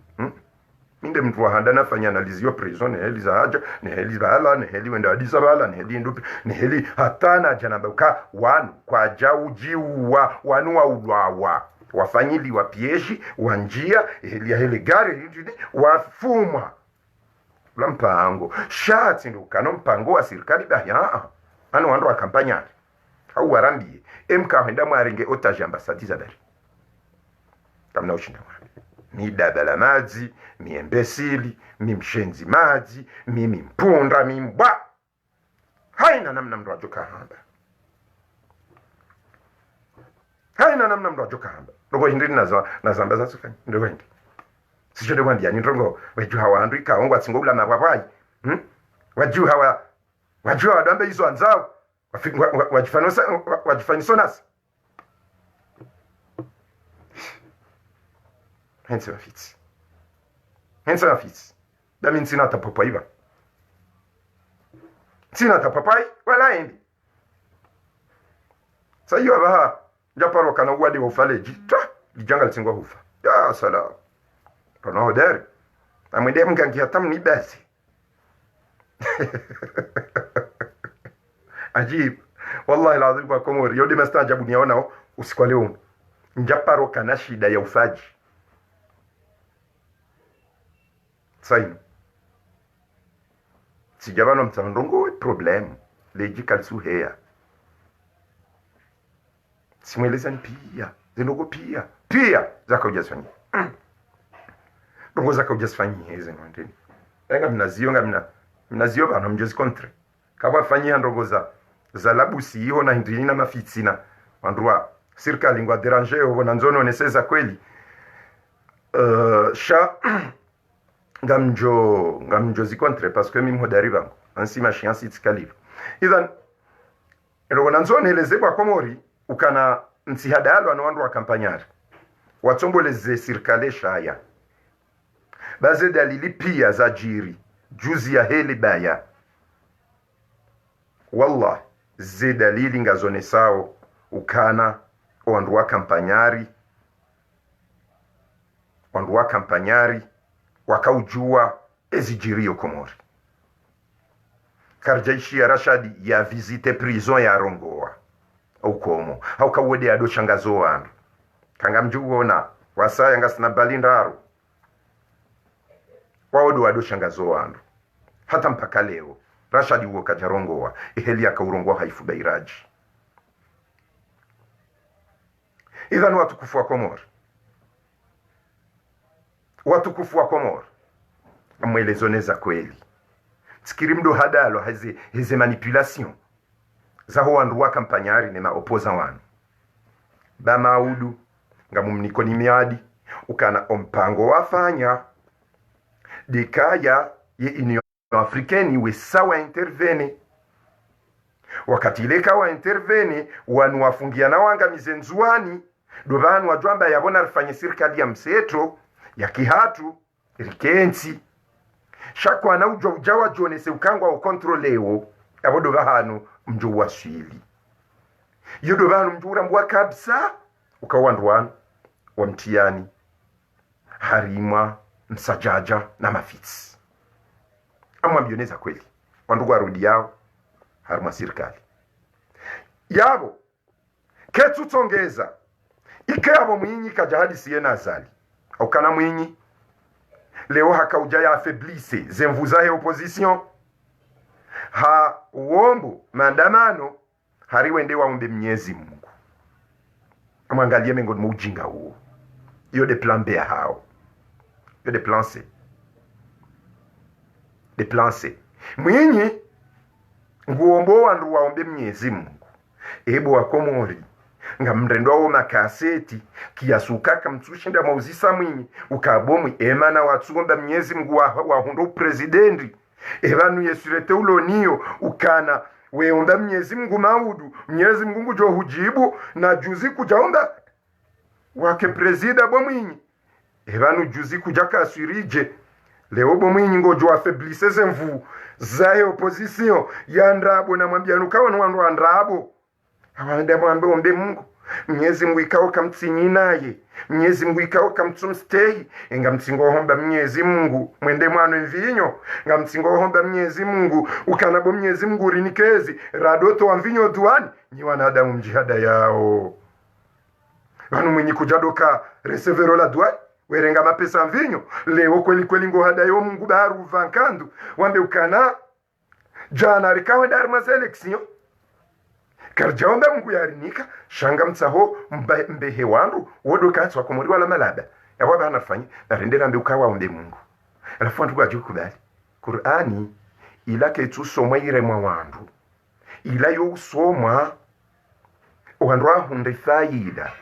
minde mtu wahanda nafanya analizi yo prison ne heli za haja ne heli bala ne heli wenda hadisa bala ne heli ndupi ne heli hatana janabauka wanu kwa jauji wa wanu wa ulwawa wafanyili wa pieshi wa njia heli ya heli gari wafumwa la mpango shati ndo kano mpango wa serikali bahya anu wando wa kampanya au warambie MK henda mwaringe otage ambassade za bari tamna ushinda mi dabala maji, mi imbesili, mi mshenzi maji, mimi mpunda, mi mbwa. Haina namna mdu wajoka hamba. Haina namna mdu wajoka hamba. Ndogo hindiri na zamba za sufani. Ndogo hindi. Sisho ndogo hindi ya nindrongo. Waju hawa andrika. Ongo atingo ula mawawai. Waju hawa wadambe hizo anzao. Wajifaniso nasi. Hensi wafiti. Dami ntina tapapai ba. Ntina tapapai, wala endi. Sa hiyo abaha, japaro kana uwadi wa ufaleji. Lijanga litingwa hufa. Ya salam. Kona hodari. Amwende mgangi hatam ni basi. Ajib. Wallahi lazim kwa Komori. Yodi mesta jabu niyaona usiku leo. Japaro kana shida ya ufaji. Saino. Si jabano mtandongo problem leji kalsu hea. Simweleza ni pia. Zinogo pia zaka ujasfanyi. Dongo zaka ujasfanyi heze mwanteni. Nga mnazio bana mjozi kontre. Kaba fanyi ndongo za labusi hiyo na hindini na mafitsina. Mandrua serikali ngwa deranger ho nanzono neseza kweli. Ngamjo zikontre parce que mimi hodari bangu ansi machien sitskaliv idhan ero nanzone eleze kwa Komori ukana msihadalo anwandu wa kampanyari watomboleze serikali shaya baze dalili pia za jiri juzi ya heli baya wallah ze dalili ngazone sao ukana wandu wa kampanyari wakaujua ezijirio Komori. Karjaishi ya Rashadi ya visite prison ya Rongoa. Au komo. Au kawede ado shangazo wandu. Kanga mjuona. Wasaya nga sinabalindaru. Waodo ado shangazo wandu. Hata mpaka leo. Rashadi uo kajarongoa. Iheli ya kaurongoa haifu bairaji. Idhanu watukufu wa Komori. Watukufu wa Komori amwelezoneza kweli tikiri mdo hadalo hizi manipulation za ho wandu wa kampanyari ne maopoza wanu ba maudu ngamumniko ni miadi ukana ompango wafanya dikaya ye Union Africaine we sawa intervene wakati leka wa intervene wanu wafungia na wanga mizenzuani dovanu wajwamba yabona rifanye serikali ya mseto ya kihatu rikensi shakwa na ujawa jonese ukangwa ukontroleo abodo bahanu mjo waswili yodo bahanu mjura mbwa kabisa ukawandwan wa mtiani harima msajaja na mafitsi amwambioneza kweli wandugu arudi yao harima serikali yabo ketu tongeza ikabo mwinyi kajahadi siena azali au kana mwinyi leo hakaujaya affaiblisse zemvuzahe opposition ha uombo maandamano hariwende waombe Mwenyezi Mungu amwangalie mengo mujinga huo yo de plan B hao yo de plan C mwinyi nguombo wandu waombe Mwenyezi Mungu ebo wa Komori nga mrendo wa makaseti kiyasuka kamtushinda mauzisa mwinyi ukabomwi emana watsugomba Mwenyezi Mungu wa hundo presidenti ebanu yesurete uloniyo ukana weomba Mwenyezi Mungu maudu Mwenyezi Mungu jo hujibu na juzi kujaomba wake presida bomwinyi ebanu juzi kujaka asirije leo bomwinyi ngojo affaiblisse zemvu zae opposition ya ndrabo na mwambia nukawa nwandu andrabo awande mwambe ombe Mungu Mwenyezi Mungu ikao kamtsinyi naye, Mwenyezi Mungu ikao kamtsumstei, nga mtsingo homba Mwenyezi Mungu mwende mwano mvinyo, nga mtsingo homba Mwenyezi Mungu ukanabo Mwenyezi Mungu rinikezi radoto wa mvinyo duani ni wanadamu mjihada yao. Wanu mwenye kujadoka resevero la duani werenga mapesa mvinyo leo kweli kweli ngo hada yo Mungu baru vankandu wambe ukana jana rikawe dar maselection karjaomba Mungu yarinika shanga mtsaho mbehe wandu wodo katswa komori wala malaba yabo bana fanya narendera mbe ukawa ombe Mungu alafu ndu kwajukubali Qur'ani ila ketu soma ire mwa wandu ila yo soma wandu ahunde faida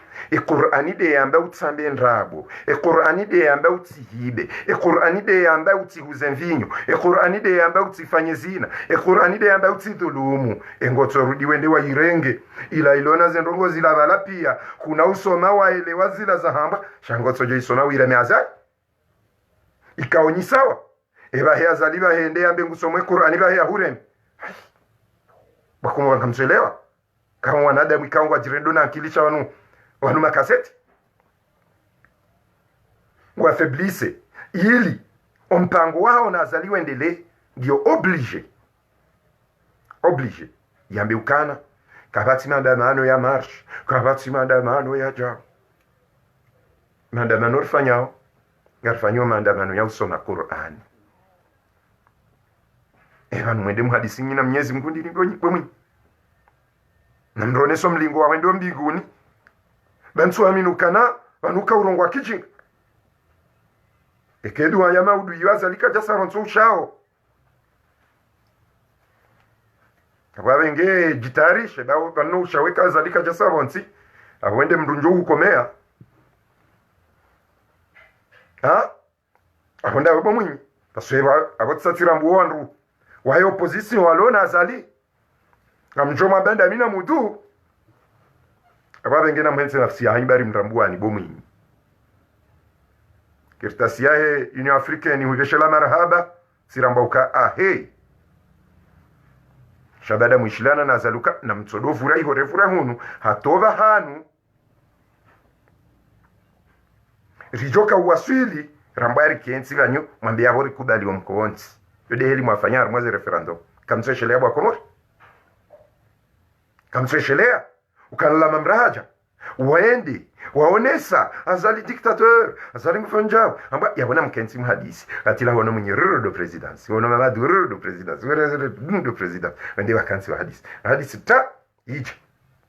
Qur'ani de yamba utsambe ndrabo Qur'ani de yamba utihibe Qur'ani de yamba utihuze mvinyo Qur'ani de yamba utifanye zina Qur'ani de yamba utidhulumu engotso rudi wende wa irenge ila ilona zendongo zila bala pia kuna usoma wa ile wazila za hamba shangotso je isoma wira meaza ikaonyi sawa eba hea zaliba hende yambe ngusomwe Qur'ani ba hea huren bakumo ngamselewa kama wanadamu ikangwa jirendo na akilisha wanu makaseti wafeblise ili mpango wao na azaliwa endele ndio oblige yambe ukana kabati maandamano ya march kabati maandamano ya jao maandamano rifanyao ngarifanywa maandamano ya usoma Qur'an evan mwende muhadisi nyina Mwenyezi Mungu ndiri ngomwe na mroneso mlingo wa wendo mbinguni bantu aminukana banuka urongwa kijinga ekedu ayama udu yiwazalika jasa ronso shao ababenge gitarishe bawo banu shaweka zalika jasa ronsi awende mrunjo ukomea ahonda wabo mwinyi basweba abotsatira mbu wandu wayo opposition walona azali amjoma banda mina mudu ababenge na mwense nafsi ya bari mrambuani bomwinyi kirtasi yahe Union Africaine hujeshela marhaba sirambauka ahe shabada mwishilana na zaluka na mtsodo furai hore furahunu hatoba hanu rijoka uwaswili rambari kiensi ganyo mwambe ya hori kubali wa mkoonti yode heli mwafanyar mwaze referendum kamtreshelea bwa komori kamtreshelea ukanala mamrahaja waende waonesa azali dictateur azali mfanjao amba yabona mkenzi mhadisi atila hono mwenye do presidence hono mamadu do presidence do president wende wakansi wa hadisi ta ije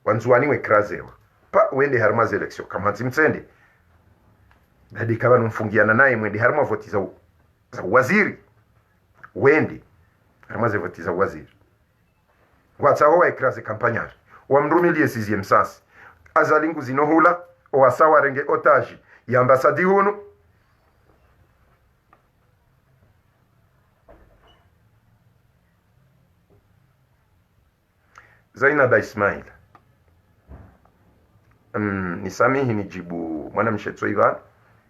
wanzuani we krazewa pa wende harma election kama timtsende hadi kaba numfungiana naye mwende harma voti za waziri wende harma voti za waziri watsaho wa kraze kampanyar wamrumilie siziem sasa azalingu zinohula owasawa renge otaji ya ambasadi hunu Zainab Ismail nisamihi nijibu mwana mshetso Ivan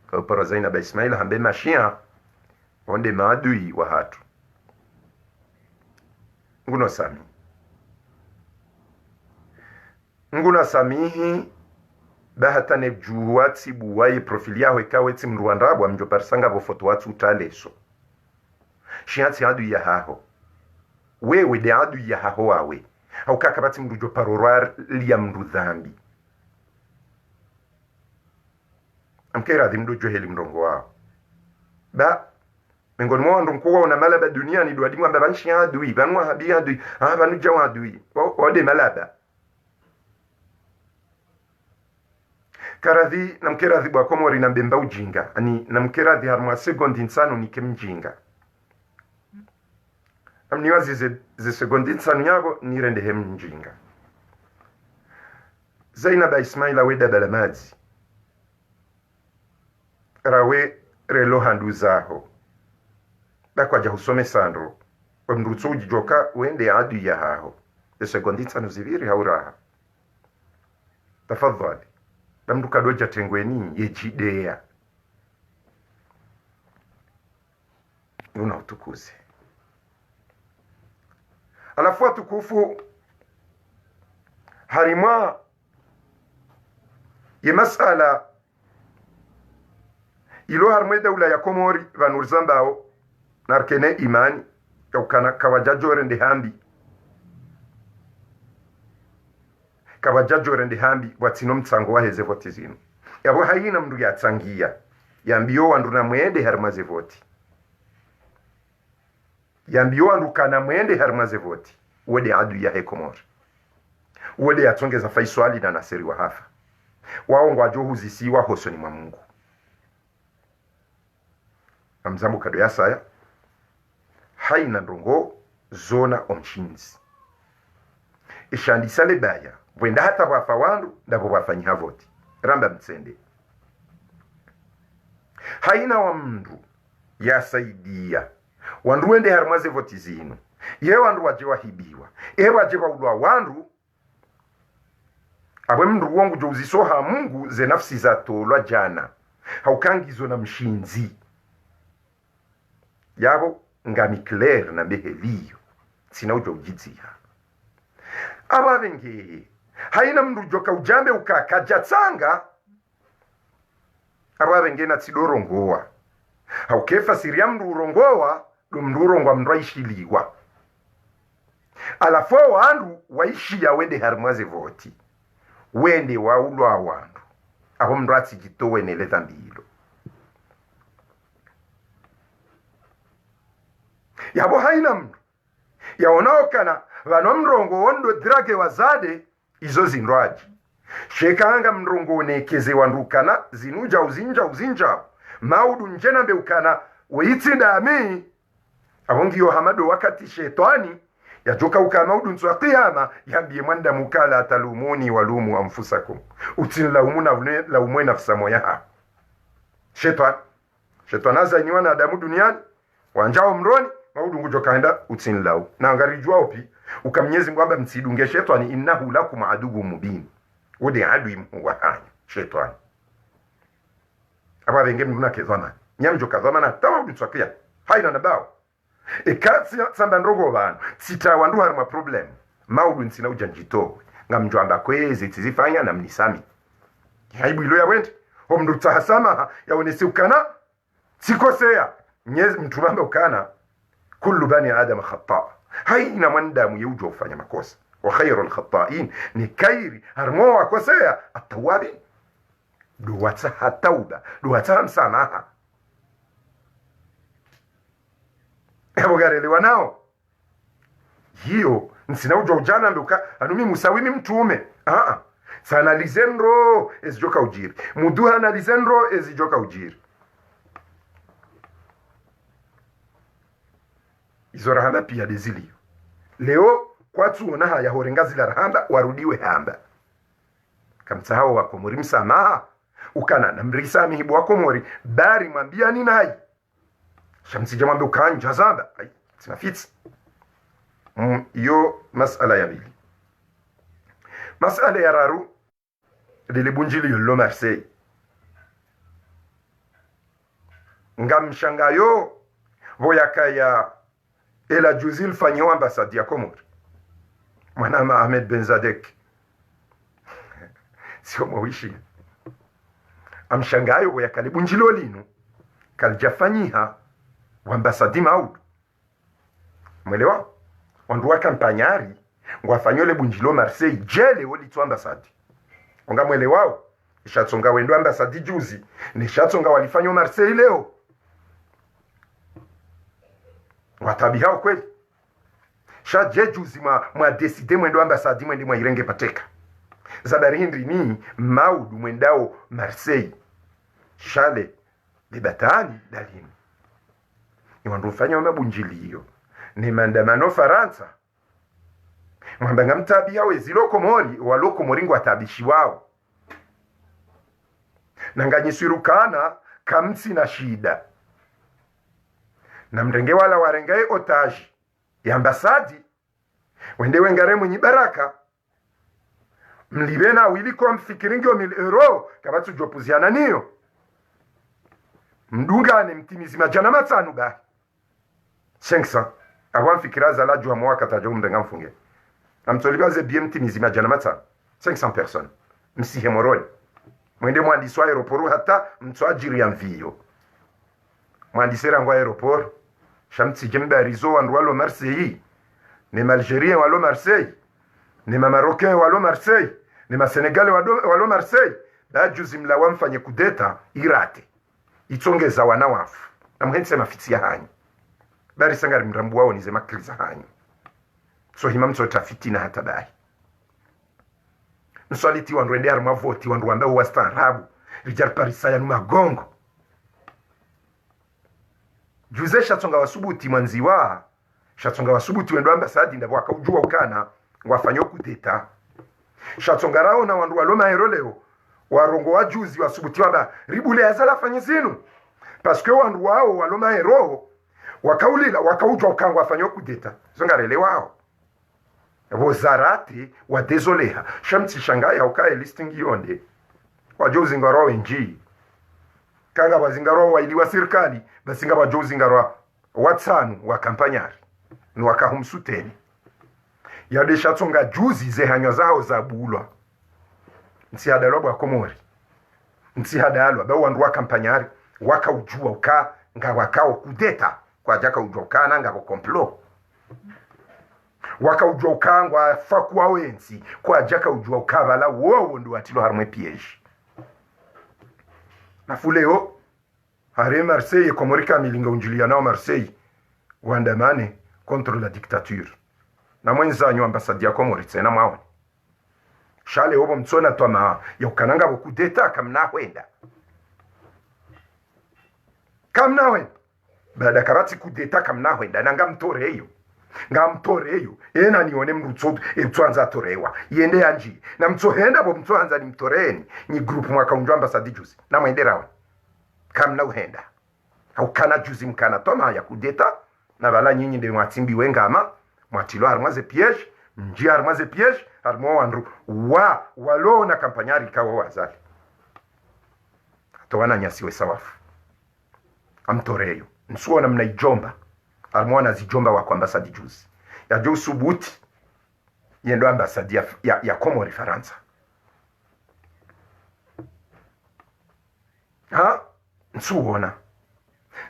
kwa para Zainab Ismail hambe mashia onde maadui wa hatu nguna samihi bahatane juwati buwaye profili yaho ikawe ti mruandabwa mjo parsanga bofoto watu utaleso shiati adu ya haho wewe de adu ya haho wawe au kakabati mrujo parorwar liya mru dhambi amkera di mrujo heli mrongo wao ba mengoni mwa ndunkuwa una malaba duniani duadi mwamba banshi adui banwa habi adui banu jawa adui wade malaba karadhi na mkeradhi bwa komori na mbemba ujinga ani na mkeradhi harmwa sekondi nsano nike mjinga amniwazi ze sekondi nsano yabo nirende hem mjinga Zainab Ismaila weda balamazi rawe relo handu zaho bakwa jahusome sandro wamrutso ujijoka wende adu ya haho ze sekondi nsano ziviri hauraha tafadhali namduka doja tengweni yejidea una utukuze alafu atukufu harima ye masala ilo harmwe daula ya Komori vanurzambao narkene imani kaukana kawajajore ndi hambi kawajajore ndi hambi watino mtsango waheze voti zino yabo hayina mndu yatsangia yambiyo wandu na mwende harmaze voti yambiyo wandu kana mwende harmaze voti wode adu ya he Komori wode yatongeza Faiswali na Naseri wa hafa waongo ajohu zisiwa hosoni mwa Mungu amzambu kado ya saya haina ndongo zona omshinzi ishandisa lebaya wenda hata wafa wandu ndabo wafanyiha voti ramba mtsende haina wa mndu yasaidia wandu wende harmaze voti zinu ye wandu waje wahibiwa waje waulwa wandu abwe mndu wongu jouzisoha Mungu ze nafsi za tolwa jana haukangizo na mshinzi yabo ngami Claire na beheliyo sina ujo ujizia abavenge haina mndu joka ujambe ukakajatsanga abavenge na tsidorongoa haukefa siria mndu urongoa do mndu urongwa mndu aishiliwa alafo wandu waishia wende harmaze voti wende waulwa wandu aho mndu atsikitowe neleta mbilo yabo haina mndu yaonaokana vano mrongo wondo drage wazade izo zinrwaji shekanga mrongo onekeze wandukana zinuja uzinja maudu njena mbeukana weitsinda ami abongiyo hamado wakati shetani yajoka ukamaudu ntswa qiyama yambie mwanda mukala atalumuni walumu anfusakum utin laumwe nafsa moya shetani azani wana adamu duniani wanjao mroni maudu ngujo kaenda utin lau na ngarijua opi ukamnyezi ngwamba mtsidunge shetani innahu lakum adugu mubin wode adui wahanya shetani aba benge mnuna kezwana nyamjo kazwana tamaudu ntswakia haina nabao ekatsi samba ndogo bana sita wandu harima problem maudu nsina ujanjito ngamjwamba kweze tizifanya na mnisami haibu ilo ya wende homdu tahasama yaonesi ukana sikosea nyezi mtumamba ukana kullu bani adam khata haina mwandamu yeujo ufanya makosa wa khairul khata'in ni kairi harmo wakosea atawabi duwata hatauba duwata msamaha yabogarelewa nao hiyo nsina ujo ujana mbuka anumi musawimi mtume sana lizenro ezijoka ujiri muduha na lizenro ezijoka ujiri izo rahamba pia dezilio leo kwatu ona haya horenga zila rahamba warudiwe hamba kamsahau wako muri msamaha ukana na mrisa mihibu wako mori bari mwambia ni nai shamsi jamambe ukanja zamba ai sinafitsi yo masala ya bili masala ya raru lilibunjili yolo Marseille ngamshangayo voyaka ya ela juzil fanyo ambasadi ya Komori mwanama Ahmed Benzadek sio mwishi amshangayo voyaka libunjilo linu kaljafanyiha wambasadi maudu mwelewa onduwa kampanyari ngwafanyole bunjilo Marseille jele woli tu ambasadi onga mwelewao ishatsonga wendo ambasadi juzi ni shatsonga walifanyo Marseille leo watabihao kweli shaje juzi mwa deside mwendo ambasadi mwende mwa irenge pateka zabari hindri ni maudu mwendao Marseille shale libatani dalini ni wandu ufanya mabunjilio ni maandamano Faransa mwambanga mtabia wezilo Komori waloko moringo atabishi wao nanganyiswirukana kamsi na shida na mrenge wala warengae otaji ya ambasadi wende wengare mwenye baraka mlibena wili kwa mfikiringi wa €1000 kabatu jopuziana niyo mdungane mtimizi majana matanu ba 500 avant fikira za la jua mwaka tajo mdenga mfunge amtolibaze bien mtimizi majana matanu 500 personnes msi hemoroi mwende mwandisi wa aeroport hata mtu ajiri ya mvio mwandisi rango aeroport shamti jembarizo wandu walo Marseille ni Algerien walo Marseille ni Marocain walo Marseille ni Senegalais walo Marseille da juzi mla wamfanye kudeta irate itongeza wana wafu na mhense mafiti ya hanyi bari sangari mrambu wao nize makliza hanyi so hima mtu tafiti na hata bai nsoliti wandu ende arma voti wandu wanda wastaarabu rijal parisaya numa gongo juze shatonga wasubuti manziwa shatonga wasubuti wendo ambasadi ndabo akaujua ukana wafanyo kudeta shatonga rao na wandu waloma hero leo warongo wa juzi wasubuti waba ribule azala fanye zinu paske wandu wao waloma hero wakaulila wakaujwa ukanga wafanyo kudeta zongarele wao wozarati wa desoleha shamti shangaya ukae listing yonde wajozi ngaro wenji kanga bazingaro wa iliwa serikali basinga bajozi ngaro watsanu wa kampanyari ni wakahumsuteni yadesha tsonga juzi ze hanywa zao za bulwa nsi hadalwa bwa komori nsi hadalwa ba wandu wa kampanyari wakaujua uka nga wakao kudeta kwa jaka ujua ukana nga complot wakaujua ukangwa fakuwa wensi kwa jaka ujua ukabala wowo ndo atilo harmwe piège na fuleo hare Marseille komorika milinga unjulia nao Marseille wandamane contre la dictature na mwenzanyu ambasadi ya Komori tena mwaone shale obo mtsona toma ya ukananga bukudeta kamna wenda baada karati kudeta kamna wenda nanga mtore hiyo ngamtoreyo ena nione mrutso etwanza torewa yende yanji na mtsohenda bo mtwanza ni mtoreni ni group mwaka unjwa ambasadi juzi na mwenderawa kamna uhenda au kana juzi mkana toma ya kudeta na bala nyinyi ndio mwatimbi wengama mwatilo armaze piège nji armaze piège armo wandu walo na kampanyari kawa wazali to wana nyasiwe sawafu amtoreyo nsuona mnaijomba armona zijomba wa ambasadi juzi ya jo subuti yendo ambasadi ya Komori Faransa ha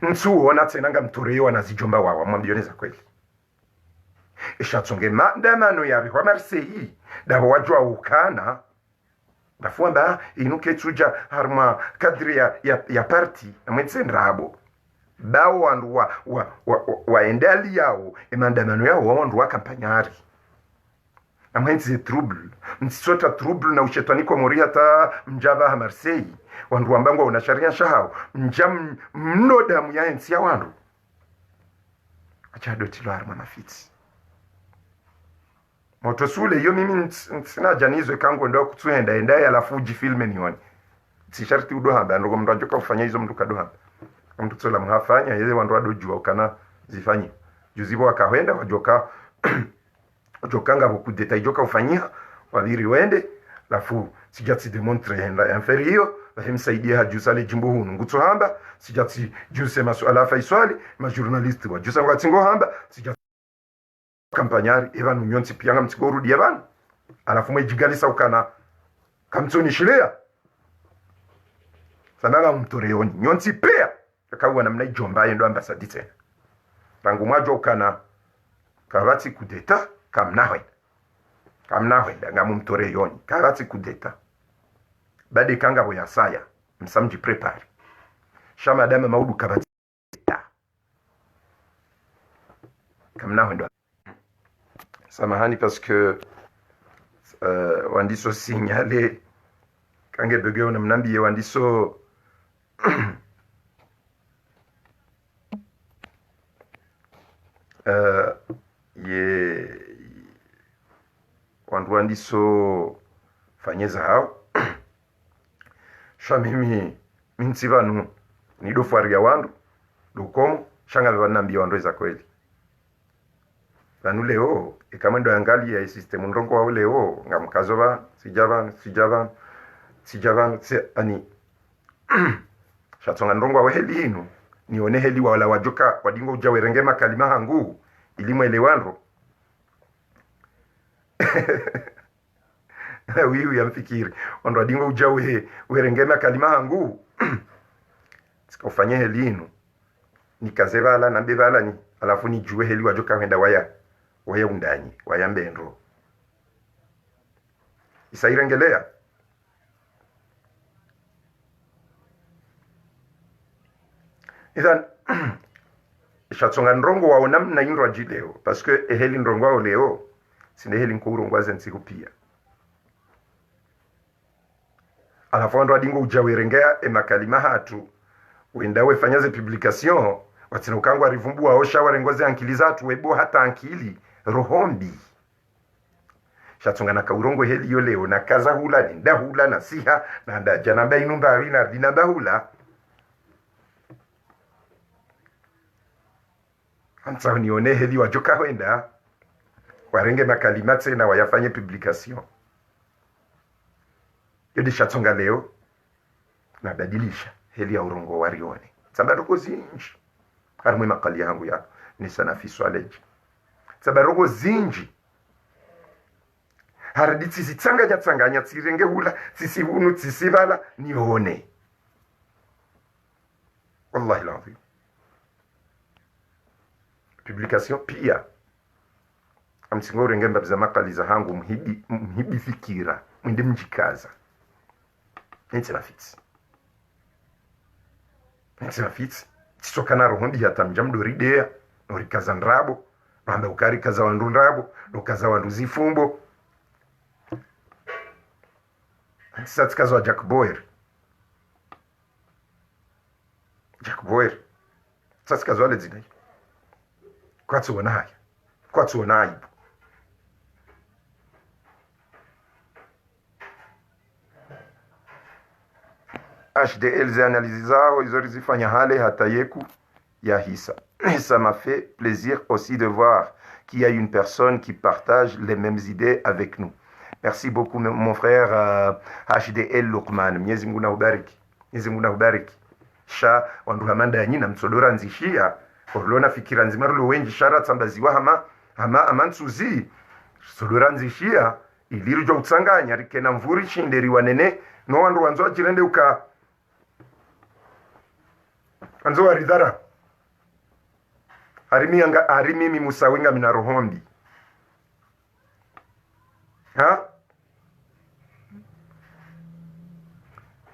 nsuona tsenanga mtoreyo wanazijomba wawa mwambioneza kweli ishatsonge maandamano ya kwa Marseille dabo wajwa ukana bafuamba inuke tuja harma kadri ya parti amwetsendrabo bao wandu waendali yao emandamano yao wandu wa kampanyari amwenzi trouble msota trouble na ushetani kwa mori hata mjaba ha Marseille wandu wambangwa unasharia shahao mjam mnoda mu ya ensi ya wandu achado tilo harma mafiti motosule yo mimi sina janizo kango ndo kutuenda endaya alafu ujifilme nione si sharti udohamba ndo mtu ajoka kufanya hizo mtu kadohamba mtu tsola mhafanya yeye wandu adojua ukana zifanye juzibo wakawenda wajoka jokanga bukudeta ijoka ufanyia waliri wende lafu sijati demontre henda inferior bahimsaidia hajusale jimbo hunu ngutsohamba sijati juse masuala faiswali ma journalist wa jusa ngatingo hamba sijati kampanyari evanu nyonsi pianga mtsigorudi yabana alafu mwejigalisa ukana kamtsoni shilea sanaga mtoreoni nyonsi pia kawa namna ijomba yendo ambasadi tena rangu mwajo ukana kavati kudeta kamnawe nga mumtoreyoni kavati kudeta bade kanga bo yasaya msamji prepare shama dama maudu kavati kamnawe ndo samahani parce que wandiso signalé kange begeo namnambiye wandiso wandu wandiso fanyeza hao shamimi mintsivanu nidofaria wandu dukomo shanga bebanambia wandu eza kweli banu leo ikamendo angali ya system ndongo wa leo ngamkazoba sijaban ani shatonga ndongo wa heli hinu nione heli wala wajoka wadingo ujawerenge makalima hangu ilimwe elewandro wiwi yamfikiri ondo dingo ujawe werengema kalima hangu sikofanye helinu nikazebala na bebala ni alafu ni juwe heli wajoka wenda waya undanyi waya mbendo isairengelea idhan shatsonga ndrongo wao namna indro ajileo parce que eheli ndrongo wao leo sine heli nkurongo azensiku pia alafu ndo adingo ujawerengea emakalima hatu wenda wefanyaze publication watina ukangwa rivumbua osha warengoze ankili zatu webo hata ankili rohombi shatsonga na kaurongo heli yo leo na kaza hula ni ndahula na siha na ndajanamba inumba wina dinamba hula Ansa nione heli wajoka wenda warenge makalima tena wayafanye publication yodi shatsonga leo na badilisha heli ya urongo warione sabaruko zinji harimwe makali yangu ya ni sana fiswaleji sabaruko zinji haraditsi tsanganya tsirenge hula tsisi hunu tsisibala nione wallahi alazim publication pia amsingo rengemba za makali za hangu mhibi fikira mwende mjikaza nitsi lafitsi tsokana rohondi hata mjamdo ridea norikaza ndrabo namba ukari kaza wandu ndrabo nokaza wandu zifumbo sasa kazo wa Jack Boyer sasa kazo wale zinai kwa tuonayi HDL za analizi zao hizo zifanya hale hata yeku ya hisa. Ça m'a fait plaisir aussi de voir qu'il y a une personne qui partage les mêmes idées avec nous. Merci beaucoup mon frère HDL Luqman. Mwenyezi Mungu na ubariki. Sha wandu hamanda ya nyina msodora nzishia korlona fikira nzima rulo wenji shara tsambaziwa hama ntsuzi sodora nzishia iliru jo utsanganya rikena mvuri shinderi wanene no wandu wanzo ajirende uka anzo waridhara harimimi musawinga mina rohombi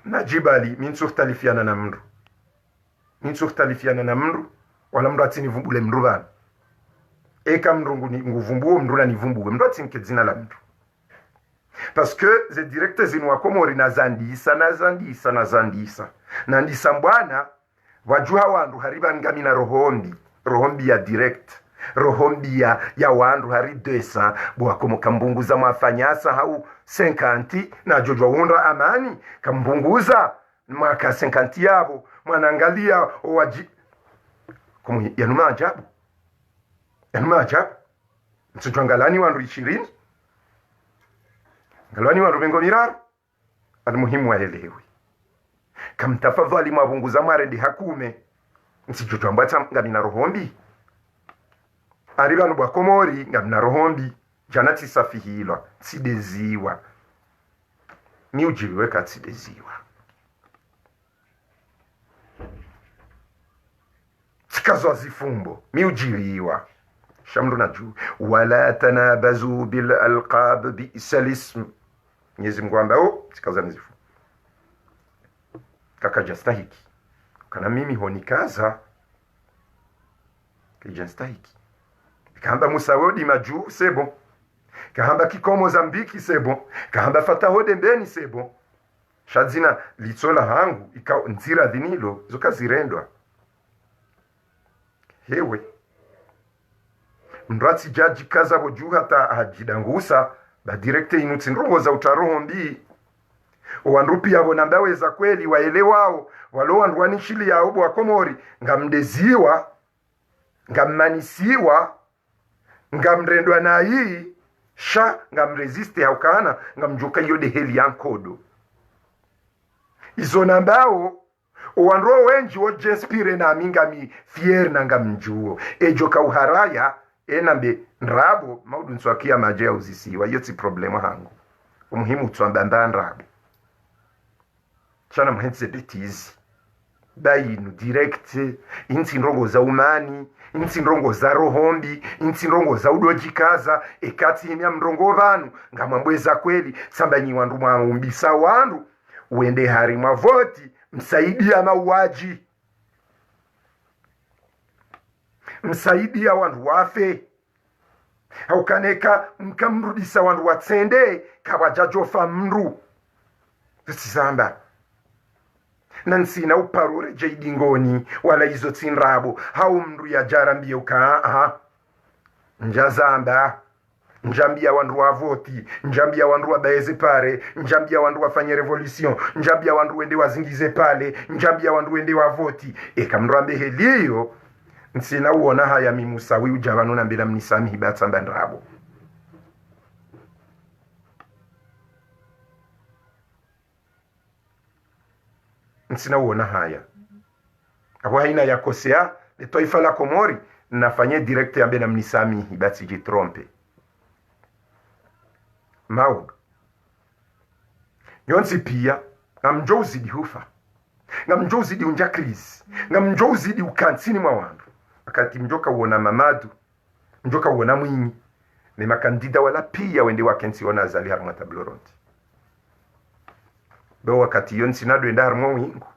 najibali minsuhtalifiana na mndu wala mndu atini vumbule mndu bana eka mndu nguvumbuo mndu na nivumbuwe mndu atini kedzina la mndu parce que ze directe zinwa komori na zandisa mbwana wajuha wandu hariba ngamina rohombi ya direct rohombi ya wandu hari 200 bwa komo kambunguza mwafanyasa hau 50 na jojwa wundra amani kambunguza mwaka 50 yabo mwanangalia owaji komo yanuma ajabu msujwangalani wandu 20 ngalwani wandu bengo miraro alimuhimu waelewe kamtafadhali mwabunguza mwarendi hakume msijoto ambata ngamina rohombi aribanu bwa komori ngamina rohombi janati safihilwa tsideziwa miujiwe katsideziwa tsikazo zifumbo miujiriwa shamdu na juu wala tanabazu bil alqab bi'sal ism Mwenyezi Mungu ambao tsikazo mzifu kaka jastahiki kana mimi honikaza kijastahiki kamba musawodi majuu sebo kahamba kikomo zambiki sebo kahamba fatahode mbeni sebo shadzina litsola hangu ika nzira dhinilo zokazirendwa hewe mratsi jaji kaza boju hata hajidangusa ba directe inutsi ndrongo za utaroho mbii wandupi yabo nambaweza kweli waelewao walo wandu wanishili yao bwa komori ngamdeziwa ngammanisiwa ngamrendwa na hii sha ngamresiste haukana ngamjuka yode heli yankodo izo nambao wanro wenji wo jespire na mingami fier na ngamjuo ejoka uharaya enambe nrabo maudu nswakia majea uzisiwa yoti problema hangu umuhimu tswamba ndrabo chana mhenze betizi bayinu direct inti ndongo za umani inti ndongo za rohombi inti ndongo za udojikaza ekati imya mndongo vanu ngamwambweza kweli sambanyi wandu mwaumbisa wandu uende hari mwa voti msaidia mauaji msaidia wandu wafe haukaneka mkamrudisa wandu watsende kawajajofa mndu sisamba nansina uparure jaidingoni wala izo tsinrabo hau mndu ya jarambie uka njazamba njambia wandu wa voti njambia wandu wa baeze pare njambia wandu wafanye revolution njambia wandu wende wazingize pale njambia wandu wende wa voti mndu heliyo nsina uona haya mimusawi ujavanu na mbila mnisami hibatsamba ndrabo nsina uona haya abo haina yakosea le taifa la Komori nafanye direct ya mbela mnisami hibatsi jitrompe maud nyonsi pia ngamjo uzidi hufa ngamjo uzidi unja krizi ngamjo uzidi ukansini mwa wandu wakati mjoka uona Mamadu mjoka uona Mwinyi ni makandida wala pia wende wakensi wana azali harumwa tabloronti bewa wakati yonsi nado enda harumwa wingu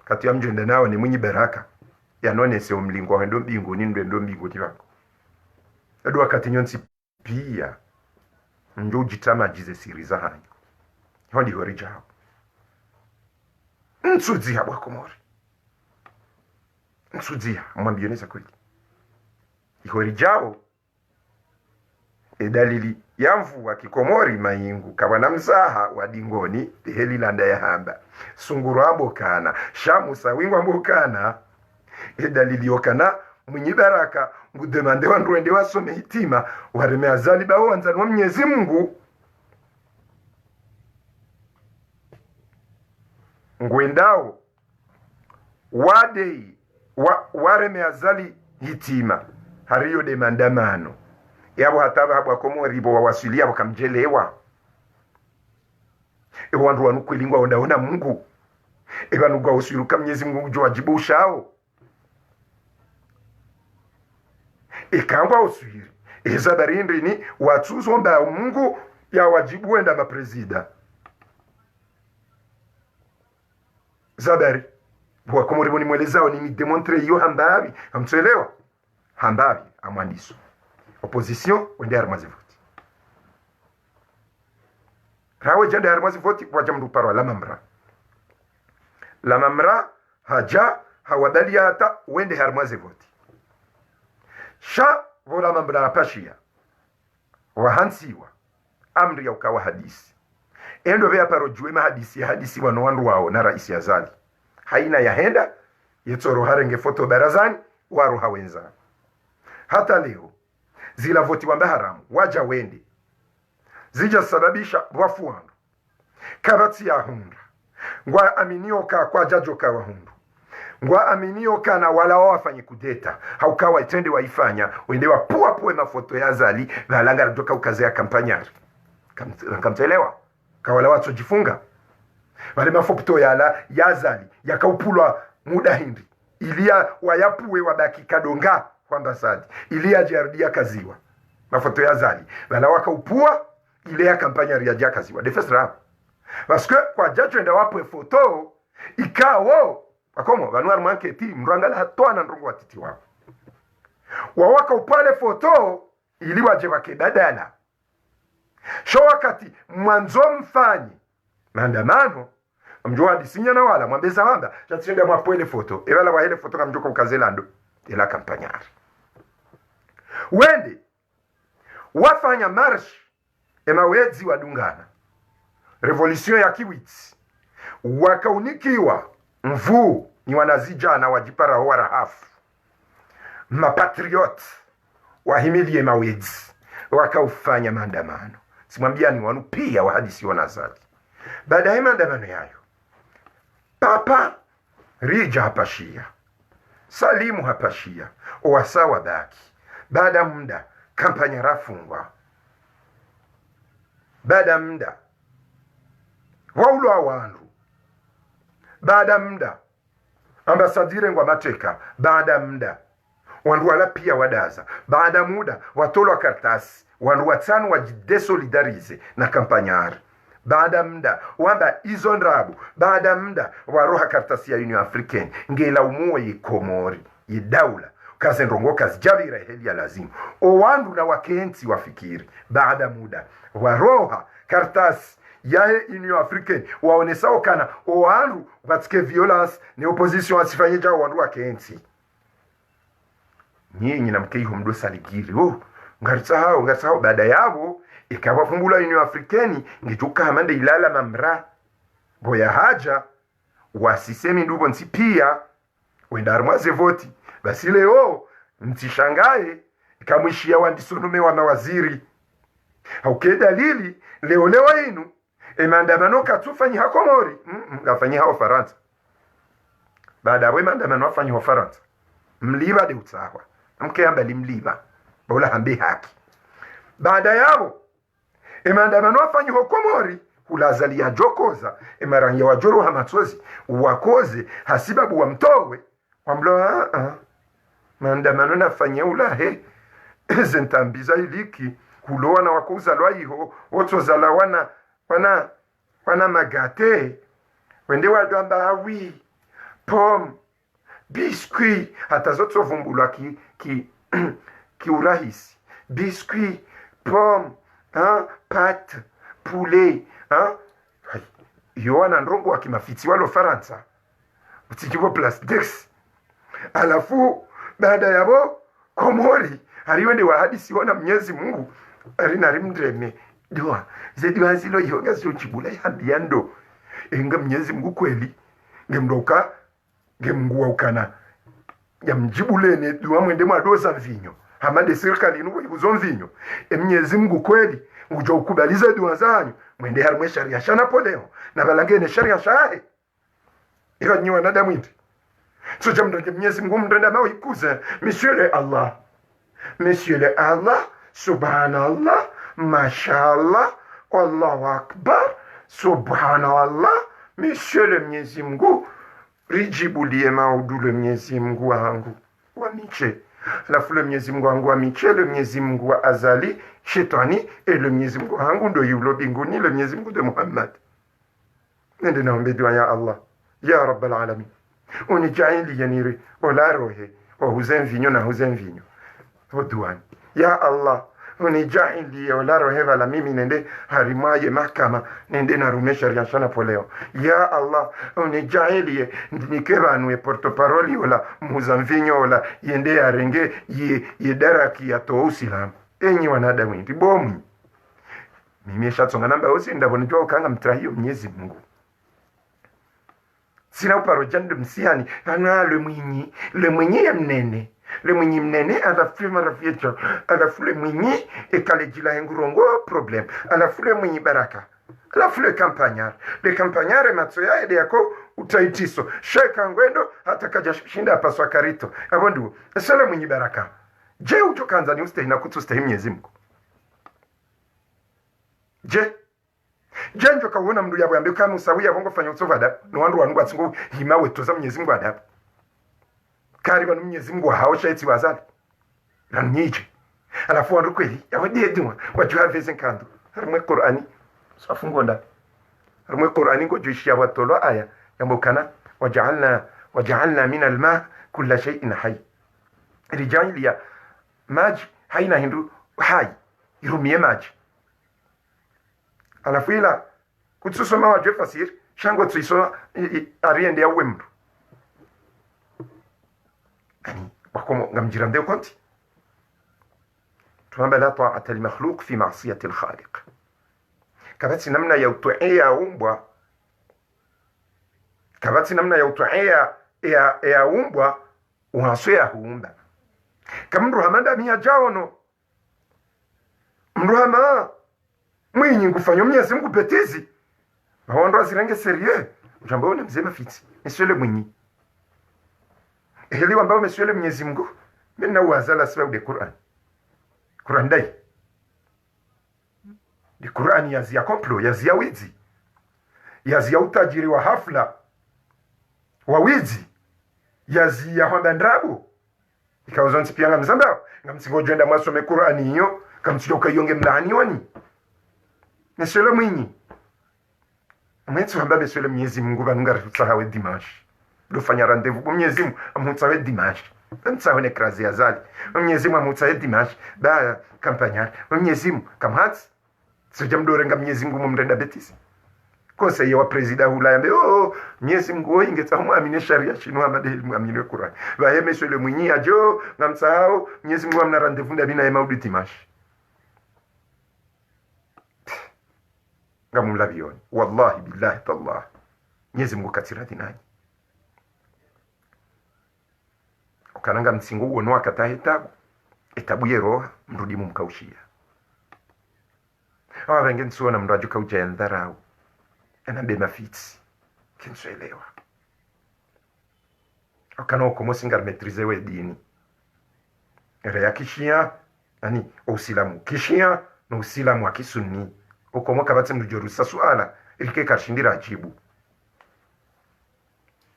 kati ya mjenda nao ni Mwinyi Baraka yanone se umlingwa wendo mbingu ni ndo mbingu tivako edo wakati nyonsi pia njo ujitama jize siri za hanyo hondi hori jao nsudzi habwa Komori nsudzi mwambioneza kweli ihori jao dalili ya mvua kikomori maingu kabana mzaha wa dingoni heli landa ya hamba sunguru ambokana shamusa wingu ambokana dalili yokana Mwinyi Baraka ngudemande wandu wende wasome hitima wareme azali bao wanzani wa Mwenyezi Mungu ngwendao wadei wareme azali hitima hariyo de mandamano yabo hataba habwa Komori bo wawasilia wakamjelewa wandu wanukwilingwa ondaona Mungu ebanugwa usiruka Mwenyezi Mungu jo wajibu ushao ikangwa uswiri ezabarindi ni watuzo mba Mungu ya wajibu wenda maprezida zabari bwa Komori boni mwelezao ni demontre yo hambabi amtuelewa hambabi amwandiso opposition wende harmazi voti rawe jende harmazi voti kwa jamdu parwa la mamra haja hawadali hata wende harmazi voti sha vola mamra pashia wahansiwa amri ya ukawa hadisi endo vya paro juema hadisi wano wandu wao na raisi azali haina ya henda yetsoro harenge foto barazani waru hawenza hata leo zila voti wamba haramu waja wende zija sababisha wafu wandu kabati ya hunda ngwa aminio ka kwa jajo ka wahundu ngwa aminio kana wala wafanye kudeta haukawa itende waifanya wende wapuwe mafoto ya zali valanga kutoka ukazea kampanyari kamtelewa kawala watu jifunga wale mafoto ya zali yakaupulwa muda hindi ilia wayapuwe wabaki kadonga kwa ambasadi ilia jardia kaziwa mafoto ya zali wala wakaupua ile ya kampanyari ya jakaziwa defesra parce que kwa jajo enda wapwe foto ikawo akomo vanwar manketi mrangala hatwana ndongo watiti wao wawaka upale foto ili waje wake badala sho wakati mwanzo mfanyi maandamano mjua hadisinya na wala mwambeza wanda chatsenda mwapwele foto ewala wahele foto kamjoko ukazelando ila kampanyari wende wafanya marsh emawezi wadungana revolution ya kiwitsi wakaunikiwa mvuu ni wanazijana wajipara warahafu mapatriot wahimilie mawezi wakaufanya maandamano simwambia ni wanu pia wahadisi wanazali baada ya maandamano yayo papa rija hapashia salimu hapashia owasawa baki baada muda kampanya rafungwa baada muda waulwa wandu baada muda ambasadire ngwa mateka baada muda wandu wala pia wadaza baada muda watolwa kartasi wandu watano wajidesolidarize na kampanyari baada muda wamba izo ndrabu baada muda waroha kartasi ya Union Africaine ngela umuwe yikomori yidaula kaze ndongo kazi jabira heli ya lazimu owandu na wakenzi wafikiri baada muda waroha kartasi ya Union Africaine waonesao kana owandu watike violence ne opposition asifanye jao wandu wakenzi nyinyi na mkeiho mdosa ligiri ngarisahau baada yabo ikawa fungula Union Africaine ngijuka hamande ilala mamra boya haja wasisemi ndubo nsi pia wenda armwaze voti basi leo mtishangae ikamwishia wandisonume wa mawaziri hauke dalili leo inu maandamano katufanyi hakomori gafanyi hao Faransa baada ya maandamano afanyi hao Faransa mliba de utsawa mke amba limliba bola hambe haki baada yabo maandamano afanyi hao Komori hulazalia jokoza emarangi wa joro hamatsozi wakoze hasibabu wa mtowe wamlo maandamano nafanya ulahe zentambiza iliki kuloa na wakuza lwaiho otozala wana magate wende wadamba awi pom biscuit hata zote vumbulwa ki urahisi biscuit pom pâte poulet yoana ndrongo wa kimafiti walo Faransa utikibo plastics alafu baada yabo Komori hariwende wa hadisi wana Mwenyezi Mungu arina rimdreme dua zediwa zilo yoga zochibula yando enga Mwenyezi Mungu kweli ngemdoka ngemngua ukana yamjibulene dua mwende mwadosa mvinyo hamande serikali nuko ikuzo mvinyo Mwenyezi Mungu kweli ujo ukubaliza dua zanyu mwende harumwe sharia shana poleo na balangene sharia shahe ila nyiwa nadamu indi so jamdo Mwenyezi Mungu mndenda mawe ikuze Monsieur le Allah subhanallah mashallah Allahu akbar subhanallah Monsieur le Mwenyezi Mungu rijibulie maudu le Mwenyezi Mungu wangu wa miche alafu le Mwenyezi Mungu wangu wa miche le Mwenyezi Mungu wa azali shetani le Mwenyezi Mungu wangu ndo yulo binguni le Mwenyezi Mungu de Muhammad nende naombe dua ya Allah ya rabbal alamin unijaili yanire ola rohe wa huzenvinyo na huzenvinyo oduani ya Allah unijaili ola rohe wala mimi nende harimaye mahkama nende narumesha riashana poleo ya Allah unijaili nikebanwe portoparoli ola muzamvinyo ola yende arenge yedaraki ya tousilam enyi wanadamu ndi bomu mimi shatsonga namba osi ndabonijwa ukanga mtrahiyo Mwenyezi Mungu sina uparo jande msiani ana le mwinyi ya mnene le mwinyi mnene adafule marafiecho adafule mwinyi ekale jila ngurongo problem adafule mwinyi baraka adafule kampanyar le kampanyare matsoya ede yako utaitiso sheka ngwendo hata kaja shinda paswa karito abondu sele mwinyi baraka je uchokanza ni uste ina kutuste Mwenyezi Mungu je jenjo kawona mndu yabo yambe kama usawiya bongo fanya utsovada no wandu wangu atsingo himawe toza Mwenyezi Mungu adabu kari banu Mwenyezi Mungu hao shaiti wazali na nyije alafu wandu kweli yawadi edwa wajua veze kandu harimwe Qur'ani safungonda harimwe Qur'ani ngo jishia watolo aya yambokana waja'alna min alma kulla shay'in hayy rijaliya maji haina hindu hai irumie maji alafu ila kutusoma wa jefasir shango trisoma ariende ya wembu ani wakomo ngamjirande konti tuamba la ta'ata al makhluq fi ma'siyati al khaliq kabati namna ya utuia umbwa kabati namna ya utuia ya umbwa uhasoya huumba kamndu hamanda miya jaono mruhama mwinyi ngufanya Mwenyezi Mungu petizi bawondo azirenge serie ujambo una mzema fiti monsieur le mwinyi heli wambao monsieur le Mwenyezi Mungu mena wazala sababu de Quran dai de Quran yazia complot yazia wizi yazi ya utajiri wa hafla wawizi yazi ya hamba ndrabu ikawazo nsipia ngamzamba ngamsigo jenda mwasome Qur'ani hiyo kamsigo kayonge mlaani wani nesele mwinyi mwenzi hamba besele Mwenyezi Mungu banunga tsahawe dimashi dofanya rendezvous kwa Mwenyezi Mungu amutsawe dimashi ntsawe ne krazi ya zali Mwenyezi Mungu amutsawe dimashi ba kampanya Mwenyezi Mungu kamhatsi sija mdorenga Mwenyezi Mungu mumrenda betisi conseiller wa president Ulaya mbe Mwenyezi Mungu ingetsa muamine sharia chino amade muamine Qur'an ba he monsieur le mwinyi ajo ngamsahau Mwenyezi Mungu amna rendezvous ndabina ya maudi dimashi ngamulabioni wallahi billahi tallah Mwenyezi Mungu katirati nanyi ukananga msingo uono wakatahe etabu yeroha mrudi mumkaushia awa vengi nsuona mndu ajuka uja ya ndharau enambe mafitsi kinsuelewa ukana ukomosi ngarmetrize we dini ere ya kishia ani usilamu kishia na usilamu wa kisunni ukomoka batse mndu jorusa suala ilike kashindira ajibu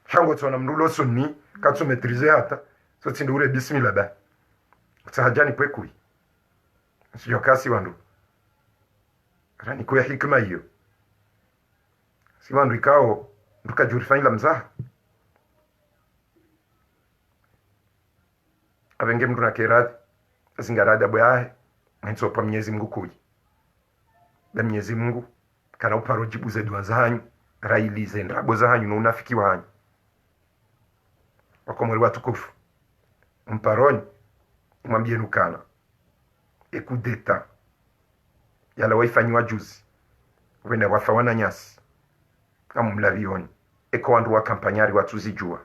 shango tsona mndu lo sunni katsu metrize hata so tindure bismillah ba tsahajani pwekui sio kasi wandu rani kwa hikma hiyo si wandu ikao nduka jurifanya la mzaha avenge mndu na keradi zingarada bwahe nso pa Mwenyezi Mungu kuyi da Mwenyezi Mungu kana uparo jibu ze dua zanyu railize ndabo zanyu na unafiki wanyu wakomori watukufu mparoni mwambie nukana ekudeta yala waifanywa juzi wenda wafawana nyasi amumlavioni eko wandu wa kampanyari watuzijua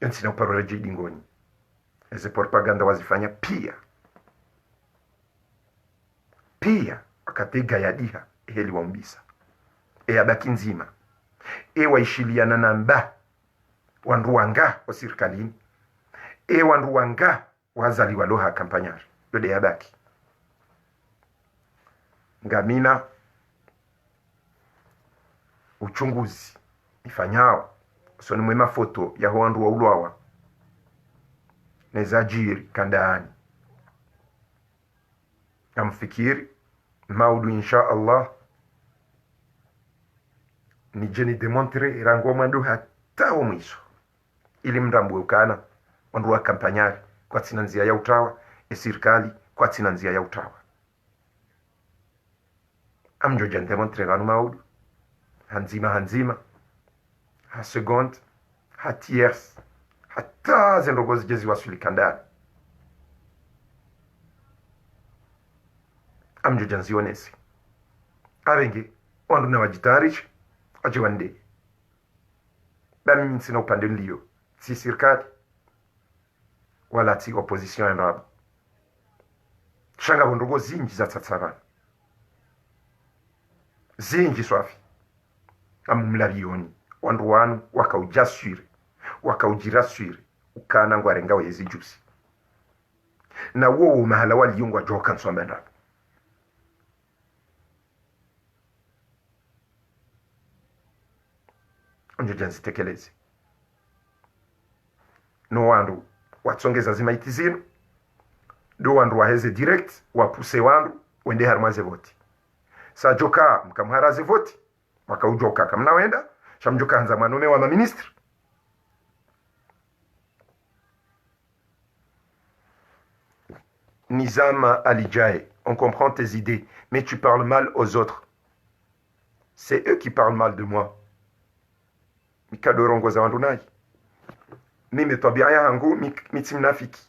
ensina uparole jidingoni eze propaganda wazifanya pia wakatega yadiha heli waumbisa abaki nzima waishiliana na mba wandu wanga wa sirikalini wandu wanga wazali waloha kampanyari yode yabaki ngamina uchunguzi ifanyao soni mwema foto ya wandu wa ulwawa nezajiri kandaani amfikiri maudu insha Allah ni jeni demontre rango mandu hata wa mwiso ili mrambwe ukana wandu wa kampanyari kwa tinanzia ya utawa serikali kwa tinanzia ya utawa amjo jeni demontre ganu maudu hanzima ha second ha tiers hata zendogozi jezi wasuli kandani amjo janzionesi avenge wandu na wajitarishi ajiwande bami nsina upande nliyo si serikali wala ti opposition enrabo shanga bondogo zinji za tsatsarana zinji swafi amumlavioni wandu wanu wakaujiraswire ukana ngwarenga wezi jusi na wo mahala waliyungwa joka nswamba enrabo onjo janzi tekelezi no wandu watsongeza zimaiti zinu do wandu waheze direct wapuse wandu wende harmaze voti sa joka mkamharaze voti wakaujoka kamna wenda shamjoka hanza mwanome wa maministri Nizam Alijae, on comprend tes idées mais tu parles mal aux autres, c'est eux qui parlent mal de moi mikadorongoza wandu nayi mimi tabia yangu mitimnafiki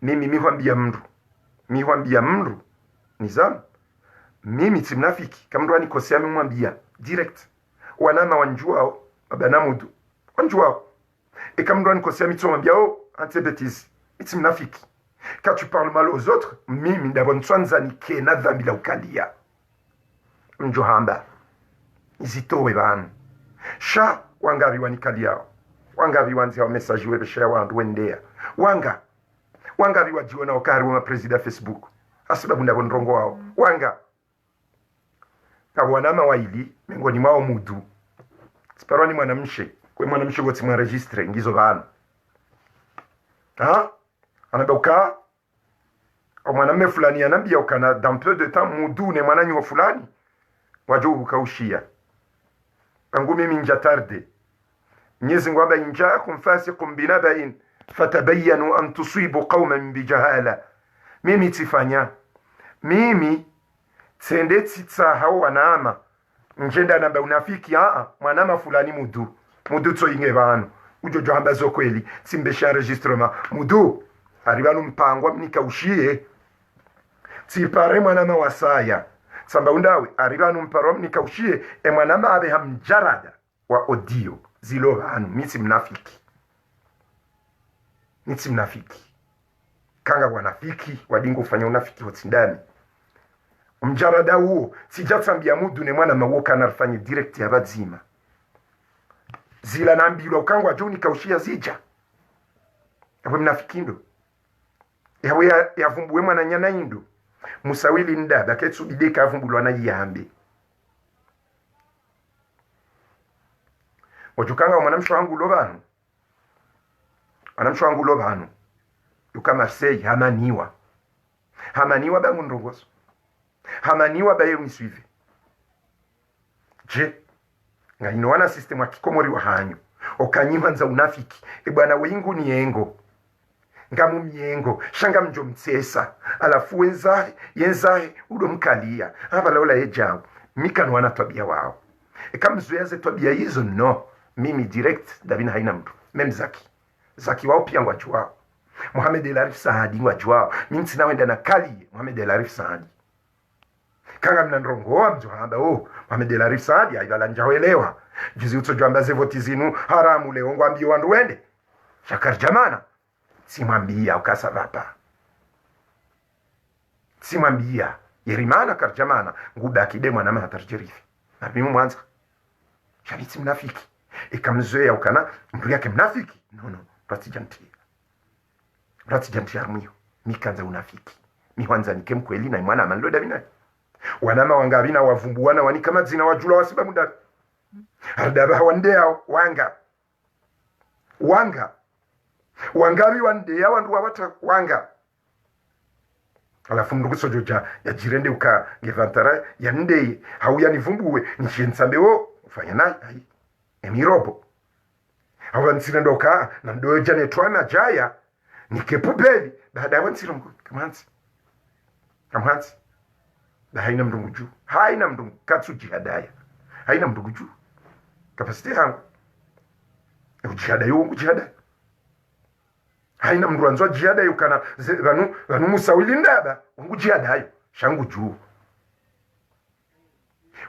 mimi mihwambia mndu Nizam mimi timnafiki kama mndu anikosea mimwambia direct wanama wanjuao abanamudu wanjuao kama mndu anikosea mitomwambia ante bêtise mitimnafiki quand tu parles mal aux autres mimi ndabona tswanzani kena dhambi la ukalia mjohamba izitowe banu sha wangavi wanikaliao wangavi wanzi wa message webesha wandu wendea wangavi wajiona okari wa president Facebook asibabu ndabo ndrongo wao wanga wanama waili miongoni mwao mudu siparwani mwanamshe kwe mwanamshe goti mwa registre ngizo bana anabeuka au mwanamme fulani anambia ukana dans peu de temps mudu ne mwananyi wa fulani wajo ukaushia angu mimi nja tarde Mwenyezi Mungu amba injaakum fasiqun binaba'in fatabayyanu an tusibu qauman bijahala. Mimi tifanya mimi tsende tsitsa hao wanama njenda namba unafiki mwanama fulani mudu tso inge banu ujojo hamba zo kweli simbesha enregistrement mudu aribanu mpangwa nikaushie tipare mwanama wasaya samba undawe aribanu mparo nikaushie mwanama abe hamjarada wa audio zilo banu misi mnafiki kanga wanafiki wadingo ufanya unafiki hotindani mjarada huo sijatsambia mudu ne mwana mawoka anafanya direct ya bazima zila nambilwa ukangwa juu nikaushia zija hapo mnafikindo yawe yavumbuwe mwana nyana indo musawili ndaba ketsu bideka avumbulwa na yambe wajukanga mwanamsho wangu lobanu yuka Marseille hamaniwa bangu ndongoso hamaniwa baye misuive je ngaino wana system wa kikomori wa hanyu okanyima nza unafiki bwana wengu ni yengo ngamu myengo shanga mjo mtsesa alafu yenzae udo mkalia hapa laola ejao mikano wana tabia wao kamzuyaze tabia hizo no mimi direct davina haina mtu mem zaki wao pia ngwachu wao Mohamed El Arif Saadi ngwachu wao mimi sina wenda na kali Mohamed El Arif Saadi kanga mnandrongoa mjohamba Mohamed El Arif Saadi aibala njaoelewa juzi utojamba ze voti zinu haramu leo ngwambie wandu wende shakar jamana simwambia ukasavapa simwambia yerimana karjamana ngubaki demwa na matarjerifi na mimi mwanza shabiti mnafiki ikamzoea ukana mtu yake mnafiki no ratijanti armio mikanza unafiki mihwanza nike mkweli na mwana amanloda bina wanama wangabina wavumbuana wani kama zina wajula wasiba muda hardaba wandea wangabi wandea wandu wabata wanga alafu ndugu sojoja ya jirende uka gevantara ya nde hauya nivumbuwe nishiensambe ufanya nayi emirobo hawa nsirendo ka na ndoja netwana jaya nikepubeli baada ya nsirendo kamanzi da haina mdungu juu haina mdungu katsu jihadaya haina mdungu juu kapasite hangu ujihada haina mndu anzwa jihada yukana vanu musawili ndaba ungu jihada hayo shangu juu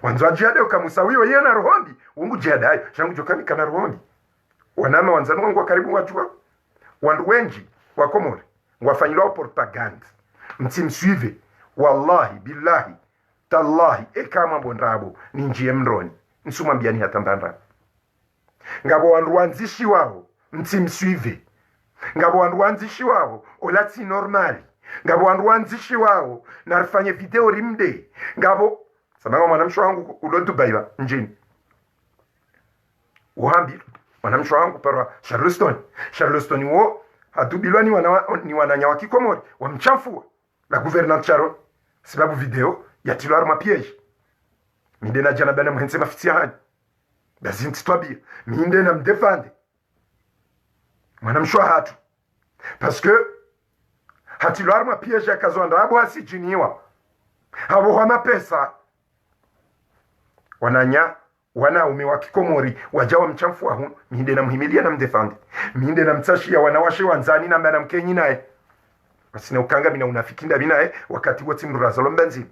wanzwa jihada yukamusawiwa yeye na rohombi ungu jihada hayo shangu juu kana rohombi wanama wanzanu wangu karibu wajua wandu wenji wakomori ngwafanyilwa propaganda msimsuive wallahi billahi tallahi kama bondrabo ni njie mroni nsumambiani hatambanda ngabo wandu wanzishi wao msimsuive ngabo wandu wanzishi wao olati normali ngabo wandu wanzishi wao narfanye video rimde ngabo samanga mwanamsho wangu ulotu baiba njini uhambi mwanamsho wangu parwa Charleston wo hatubilwa ni wananya wa kikomori wamchafua la gouvernante Sharon sababu video ya tilar mapiège minde na jana bana mhense mafitiani bazinti twabia minde na mdefande mwanamsho hatu parce que hatilar mapiège akazonda abo asijiniwa abo hama pesa wananya wanaume wa kikomori wajawa mchamfu wa hun minde na mhimilia na mdefande minde na mtashia wanawashe wanzani na mbana mkenyi nae wasina ukanga mina unafikinda binae wakati wote mrurazolo mbenzi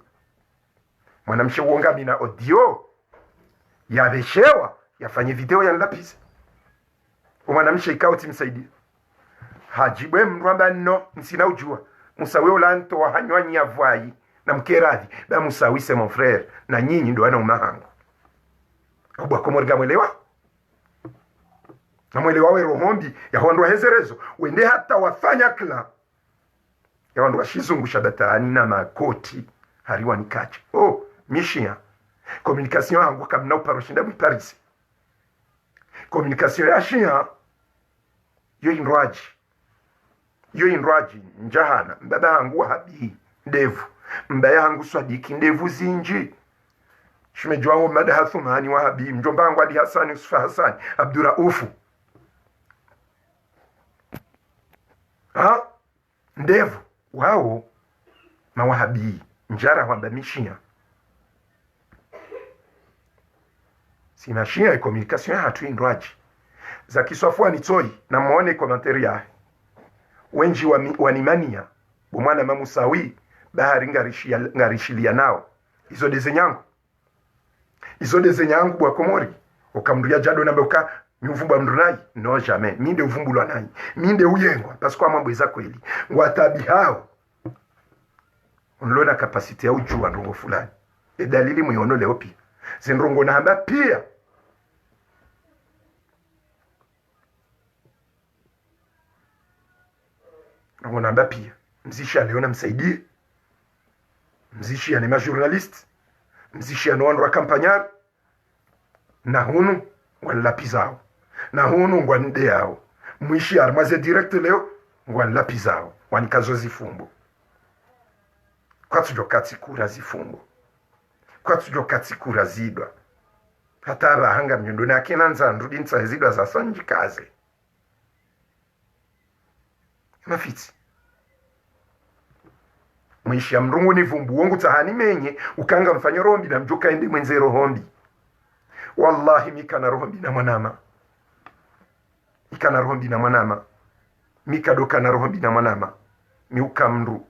mwanamshe uonga mina audio yabeshewa yafanye video ya ndapisa mwanamshe ikao timsaidi hajibwe mramba no nsina ujua musawe ulanto wa hanywanyi ya vuai na mkeradhi ba musawi c'est mon frère na nyinyi ndo wana umahangu obwa komorga mwelewa na mwelewa we rohombi ya hondwa hezerezo wende hata wafanya kla ya wandu washizungusha batani na makoti hariwa nikache mishia communication yangu kamna uparoshinda mu Paris communication ya shia yo indwaji njahana mbaba hangu habi ndevu mbaya hangu swadiki ndevu zinji shimejwa ngo mada Hathumani wa habi mjomba wangu Ali Hasani Usufa Hasani Abduraufu ndevu wao mawahabi njara wamba mishia sina shia ya communication ya hatu indwaji za kiswafua ni toi na muone komanteri ya wenji wanimania bumwana mamusawi bahari ngarishilia nao izo dezenyangu bwa komori ukamduya jado nambe uka miuvumba mndunai no jamais minde uvumbulwa nai minde uyengwa parce kwa mambo za kweli ngwatabi hao unlona kapasite ya ujua ndongo fulani dalili muyono leo pia zindrongo na hamba pia namba pia mzishi aliona msaidie mzishi ya nema journalist mzishi ya noando wa kampanyar na hunu wanlapizao na hunu ngwanide yao mwishi armaze direct leo ngwanlapizao wanikazo zifumbo kwa tujo katikura zifumbo kwa tujo katikura zidwa hata abahanga mnyondoni akina nzandudi nsa zidwa za sanji kaze mafiti mwishi ya mrungu ni vumbu wongu tahani menye ukanga mfanyo rombi na mjuka ende mwenzero hombi wallahi mika na rombi na mwanama mika doka na rombi na mwanama miuka mru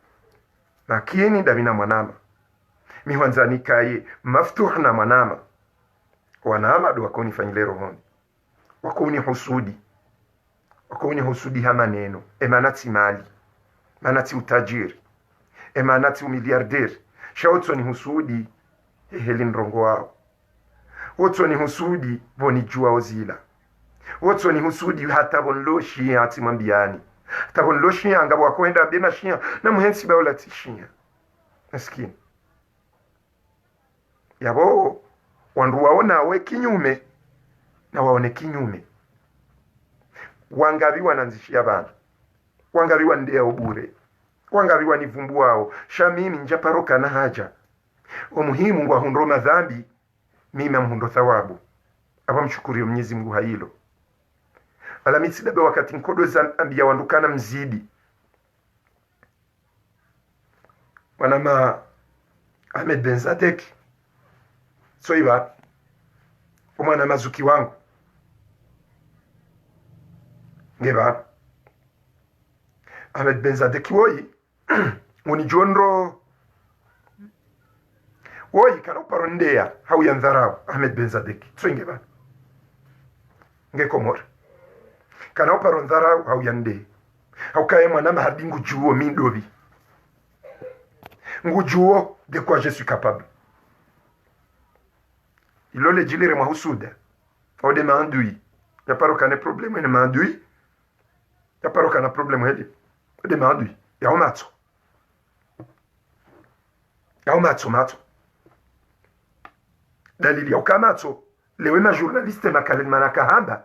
lakini damina mwanama miwanzani kaye maftuh na mwanama wanama do wakoni fanyile rohombi wakoni husudi hama neno emanati mali manati utajiri emanati umiliarderi shaotso ni husudi heli nrongo wao otso ni husudi boni jua ozila otso ni husudi hata bonloshi hati mambiani hata bonloshi angabo wakoenda bema shia na muhensi baola tishia maskini yabo wandu waona we kinyume na waone kinyume wangabiwa nanzishia bana wangabiwa ndea ubure wangabiwa ni vumbu wao shamimi njaparoka na haja umuhimu ngwa hundo madhambi mimi mhundo thawabu aba mshukuri Mwenyezi Mungu hailo alamitsi dabe wakati nkodo za ambia wandukana mzidi wanama Ahmed Benzadek soiba umwana mazuki wangu ngeba Ahmed Benzadek woni jonro woyi kana uparondea hau ya ndharau Ahmed Benzadek ngeba ngekomora kana uparondharau hau ya nde hau kae mwana mahadi ngujuo mindobi ngujuo de quoi je suis capable ilole jilire mahusuda ode maandui ya paroka ne problème ne maandui ya paroka na problème hedi ode maandui ya umatso mato dalili ya ukamatso lewe ma journaliste makalen manaka hamba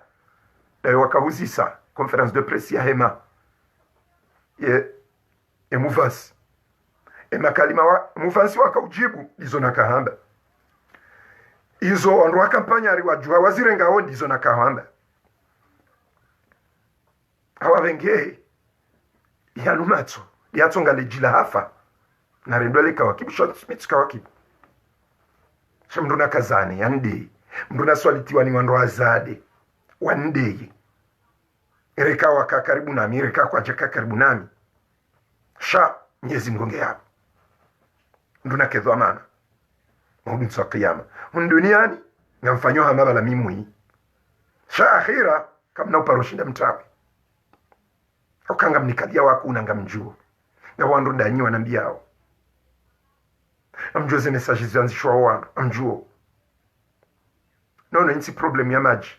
dawe wakahuzisa conference de presse ya hema e muvasi makalima wa muvasi wakaujibu izo nakahamba izo onro kampanya wajua wazirenga odi izo nakahamba hawa wenge yanumatso yatsonga lejila hafa na rendwele kawaki shot smith kawaki shamduna kazani yande mduna swalitiwa ni wando azade wande ereka waka karibu nami ereka kwa jaka karibu nami sha Mwenyezi Mungu yapo nduna kedho amana mungu tsa kiyama duniani ngamfanyo hamaba la mimwi sha akhira kamna uparoshinda mtawe ukanga mnikadia wako unangamjuo na wandu ndanyi wanambiao amjoze message zanzishwa wandu amjuo nono insi problem ya maji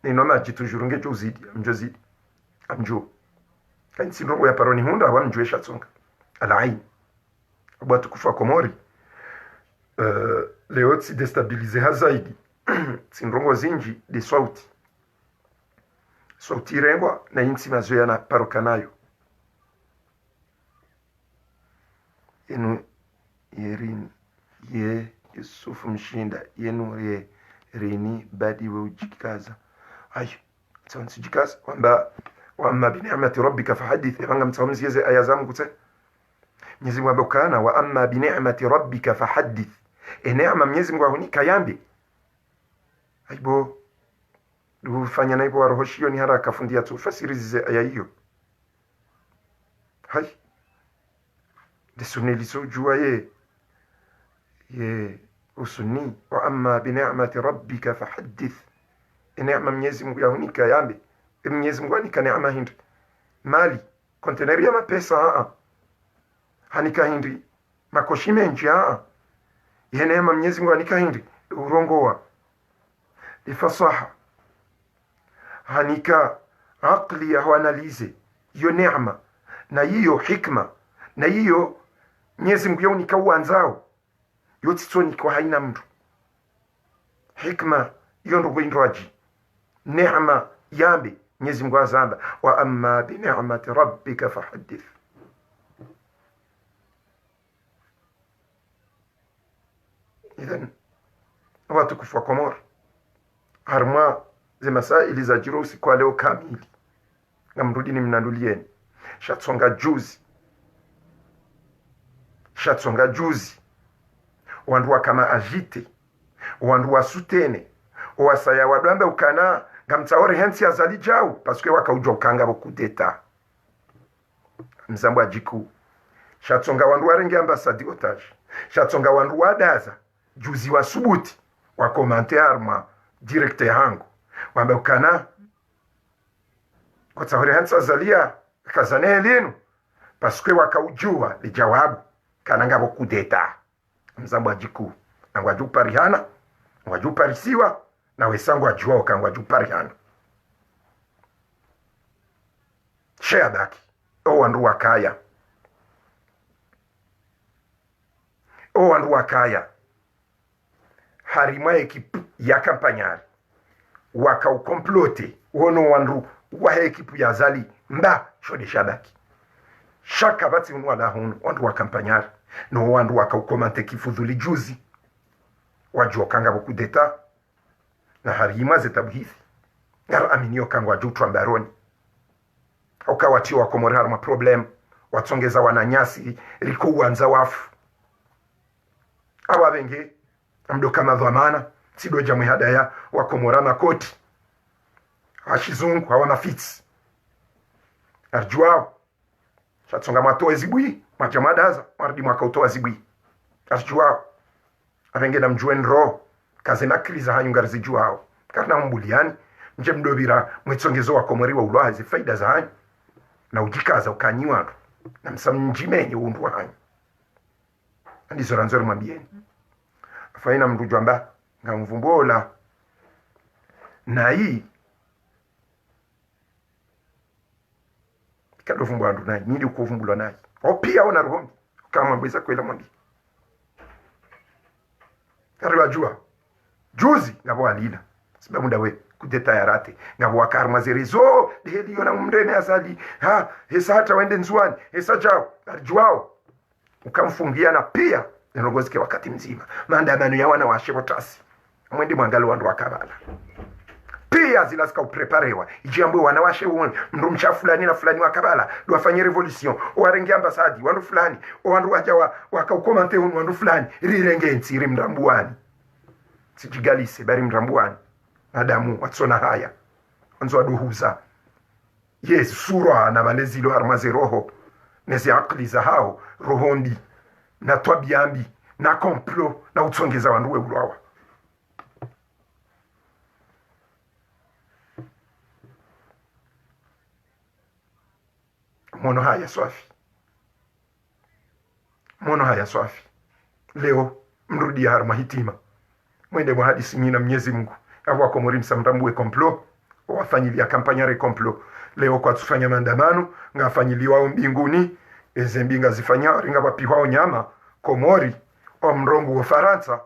nino maji toujours ngecho uzidi amjozidi amjuo kansi ndongo ya paroni hunda wa mjue shatsonga alain watu kufa Komori leo tsi destabilize hazaidi sindrongo zinji de sauti rengwa na insi mazoea na parokanayo yenu yerini ye Yusufu Mshinda yenu ye rini badi we ujikaza ayo tsansi jikaza wamba bi ni'mati rabbika fahadith ranga mtsamzi yeze aya zangu kutse Mwenyezi Mungu abokana wa amma bi ni'mati rabbika fahadith neema Mwenyezi Mungu ahunika yambi aibo dufanya naibo warohoshio ni haraka fundia tu fasiri zize aya hiyo hai desuneli sojua ye usuni wa amma bi ni'mati rabbika fahaddith neema Mwenyezi Mungu yahunika yambi Mwenyezi Mungu anika neema hindi mali konteneri ya mapesa hanika hindi makoshi menji ye neema Mwenyezi Mungu anika hindi urongoa lifasaha hanika akli ya analize hiyo neema na hiyo hikma na hiyo Mwenyezi Mungu yahunika uanzao yote tsoni kwa haina mtu hikma hiyo ndo gwindraji neema yambi Mwenyezi Mungu azamba wa amma bi ni'mati rabbika fahaddith idhan watu kufa Komori harma ze masaili za jirusi kwa leo kamili ngamrudi ni mnandulieni shatsonga juzi wandu kama agite wandu wasutene wasaya wadwambe ukana ngamtsaore hensi azali jau parce que wakaujwa ukanga bokudeta mzambo ajiku shatsonga wandu warenge ambassade otage shatsonga wandu wadaza juzi wa subuti wa commentaire ma directe hangu wambe ukana kwa tsaore hensi azalia kazane linu parce que wakaujua le jawabu kana ngabo kudeta mzambo ajiku angwaju parihana ngwaju parisiwa na wesangu ajua okangwa juparihana sheadaki o wandu wakaya harima ekipu ya kampanyari wakaukomplote wono wandu wa ekipu ya zali mba shode shadaki shaka bati unwala hunu wandu wa kampanyari no wandu wakaukomante kifudhuli juzi wajua kanga bokudeta na harima zetabuhithi ngaro aminio kangwa jutwa mbaroni ukawatio wa Komori harma problem watsongeza wananyasi liko uanza wafu ababenge amdoka madhamana sido jamu hadaya wa Komora makoti ashizungu hawa mafits arjuao shatsonga mato ezibui majamadaza mardi mwaka utoa zibui arjuao abenge na mjuen ro kaze na kriza hanyunga zijuao karna mbuliani nje mdobira mwetsongezo wa Komori wa ulwazi faida za hanyu na ujikaza ukanyiwa na msamnjimenye undu hanyu ndizo ranzoro mabieni faina mrujo amba ngamvumbola na hii kado vumbo andu nayi nili ukuvumbulwa nayi opia ona roho kama mbeza kwela mwambi kariwa jua juzi ngabo alila sababu ndawe kudeta yarate ngabo wakarma zerizo deheli yona mndene asali hesa hata wende nzuani hesa jao arjuao ukamfungia na pia nirogozike wakati mzima maandamano ya wana wa Shebotasi mwende mwangalo wandu wakabala pia zilasika upreparewa ijambo wanawashe mndu mcha fulani na fulani wakabala duwafanye revolution warenge ambasadi wandu fulani wandu waja wakaukomante wandu fulani rirenge nsiri mrambuani sijigalise bari mrambuani adamu watsona haya wanzo waduhuza yes sura na malezilo harmaze roho nezi akli za hao rohondi na twabiambi na komplo na utsongeza wandu weulwawa mono haya swafi leo mrudi harma hitima mwende mwa hadisi nyina Mwenyezi Mungu abo Komori msamrambue komplo wafanyilia kampanyare komplo leo kwa tufanya maandamano ngafanyiliwao mbinguni eze mbinga zifanya ringa wapiwao nyama Komori o mrongo wa Faransa.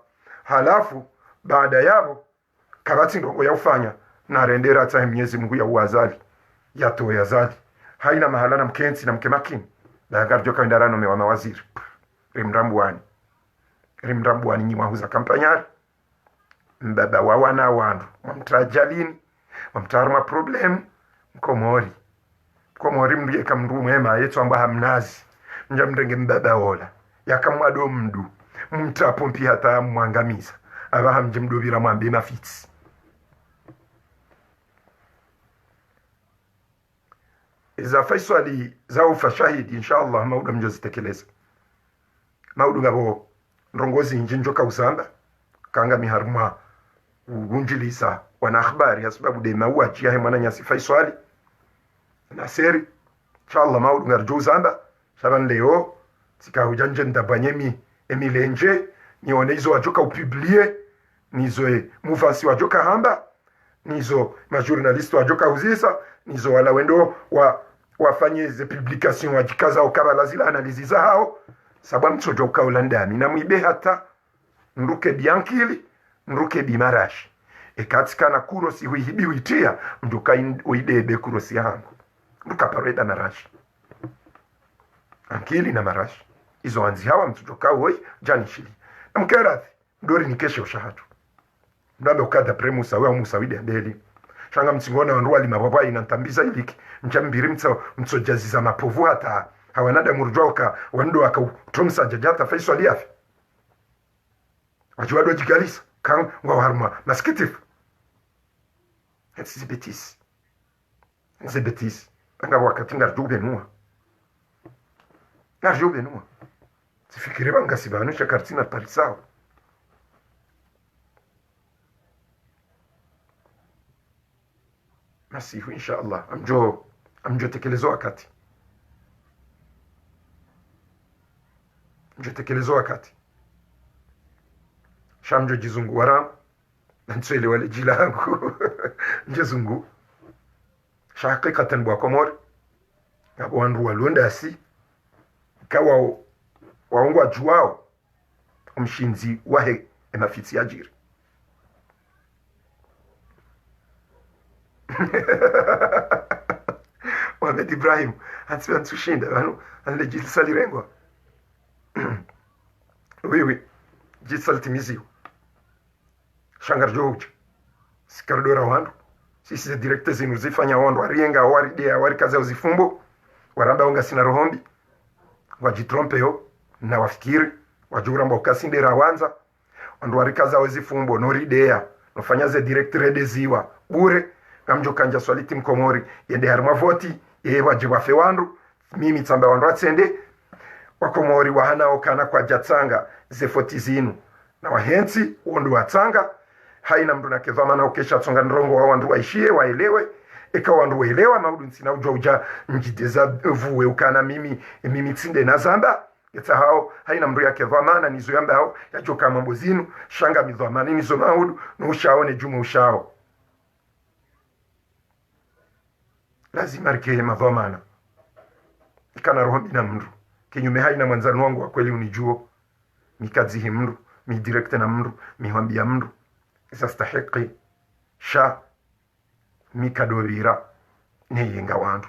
Halafu baada yabo kabati ndongo ya ufanya na rendera hata Mwenyezi Mungu ya uazali ya to ya zali haina mahala na mkenzi na mkemakini na garjo kaendarano mewa mawaziri rimrambuani nyima huza kampanyari mbaba wa wana wandu mamtrajalini mamtaruma problem Komori mnduye kamndu mwema yetu amba hamnazi mja mrenge mbaba wola yakamwado mdu mtapo mpi hata mwangamiza abaha mjimdubira mwambe mafitsi iza faisali za ufa shahidi inshallah mauda mjozi tekeleza maudu ngabo ndongozi njinjoka usamba kanga miharuma unjilisa wana habari ya sababu de mauaji ya mwana nyasi faisali na seri inshallah maudu ngarjo usamba shaban leo tika ujanje ndabanyemi emilenje nione izo wajoka upublie nizo mufasi wajoka hamba nizo majournaliste wajoka uzisa nizo wala wendo wafanye ze publication wajikaza ukabala zila analizi za hao sabwa mtojoka ulandami na mwibe hata nruke biankili nruke bimarashi katika na kurosi huihibi uitia mduka uidebe kurosi hangu nduka pareda marashi ankili na marashi izo wanzi hawa mtojoka uoi jani shili na mkerathi ndori nikeshe ushahatu ndabe ukada premusa wea musawide andeli shanga msingona wanruwa limababa inantambiza iliki mchambiri mtso jaziza mapovu hata hawanada murjoka wando waka utromsa jajata faiso aliafi wajiwado jigalisa kang waharuma maskitif nzibetis anga wakati ngarjube nuwa sifikiri banga sibanu shakartina parisao nasihu inshallah amjo tekelezo wakati shamjo jizungu waram ntswele wale jilangu njezungu shaqikatan bwa Komori ngabo wandu walonda si kawa waungwa juwao umshinzi wahe emafitsi ajiri Mohamed Ibrahim antsiba ntsushinda bano anle jisali rengwa oui jisal timizio shangar jojo sikardora wandu sisi za directe zinu zifanya wandu arienga waridea warikaza uzifumbo waramba onga sina rohombi wajitrompe yo na wafikiri wajuramba ukasindera wanza wandu warikaza uzifumbo noridea nofanya ze directe redeziwa bure kamjo kanja swaliti mkomori yende harma voti ye wajiba fe wandu mimi tsamba wandu atsende wakomori wahana okana kwa jatsanga ze foti zinu na wahensi wandu watsanga haina mdu na kezama na ukesha tsonga nrongo wa wandu waishie waelewe eka wandu waelewa maudu nsina uja njideza vuwe ukana mimi tsinde na zamba yeta hao haina mdu ya kezama na nizo yamba hao ya joka mambo zinu shanga mizoma nizo maudu na ushaone jumu ushao lazima rikeye madhamana ikana roho bina mndu kinyume haina mwanzano wangu wa kweli unijuo mikadzihi mndu mi directe na mndu mihambia mndu isastahiki sha mikadobira neyenga wandu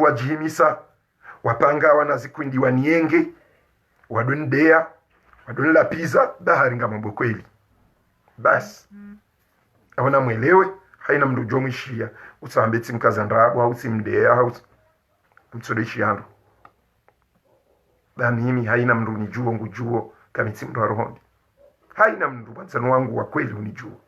wajihimisa wapanga wanazikwindi wanienge wadundea wadunlapiza bahari nga mambo kweli basi awana mwelewe haina mndu jomishia usambetsi mkazandrabu au simdea au mtsodeshi yandu ba mimi haina mndu nijuo ngujuo kamitsi mndu arohondi haina mndu mwanzano wangu wa kweli unijuo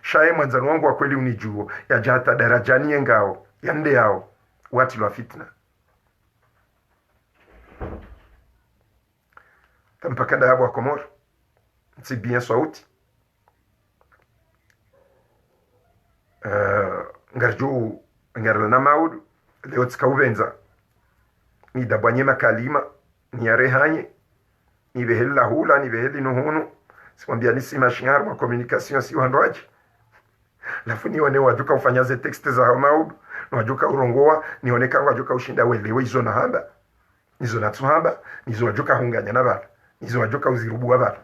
shaye mwanzano wangu wa kweli unijuo ya jata darajani yengao yande yao wati lwa fitna tampakanda yabo wa Komoro nsi bien sauti ngarjo ngarla na maudu leo tsikaubenza ni dabanye makalima ni arehanye ni behella hula ni beheli nuhunu sikwambia nisi mashingaru wa communication si wandoaji lafu ni wane waduka ufanyaze texte za maudu wajoka urongoa nioneka wajoka ushinda welewe izo na hamba nizo na tuhamba nizo wajoka hunganya na bala nizo wajoka uzirubu wa bala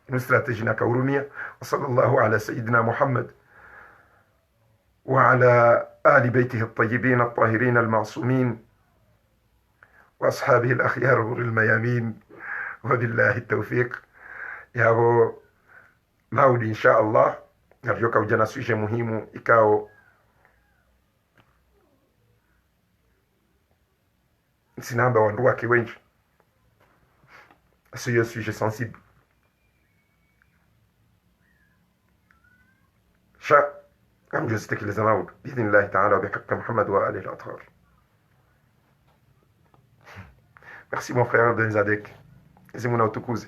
ino strategy na kaurumia wa sallallahu ala sayyidina Muhammad wa ala ali baytihi at-tayyibin at-tahirin al-ma'sumin wa ashabihi al-akhyar al-mayamin wa billahi at-tawfiq yabo maudi insha Allah navyoka ujana suje muhimu ikao sinamba wandu wake wengi asiyo sujet sensible sha am jozitekeleza maudu biidhnillahi taala wabihaqi Muhammad wa alihi al-athhar. Merci mon frère Abdel Zadek, ezimuna utukuze.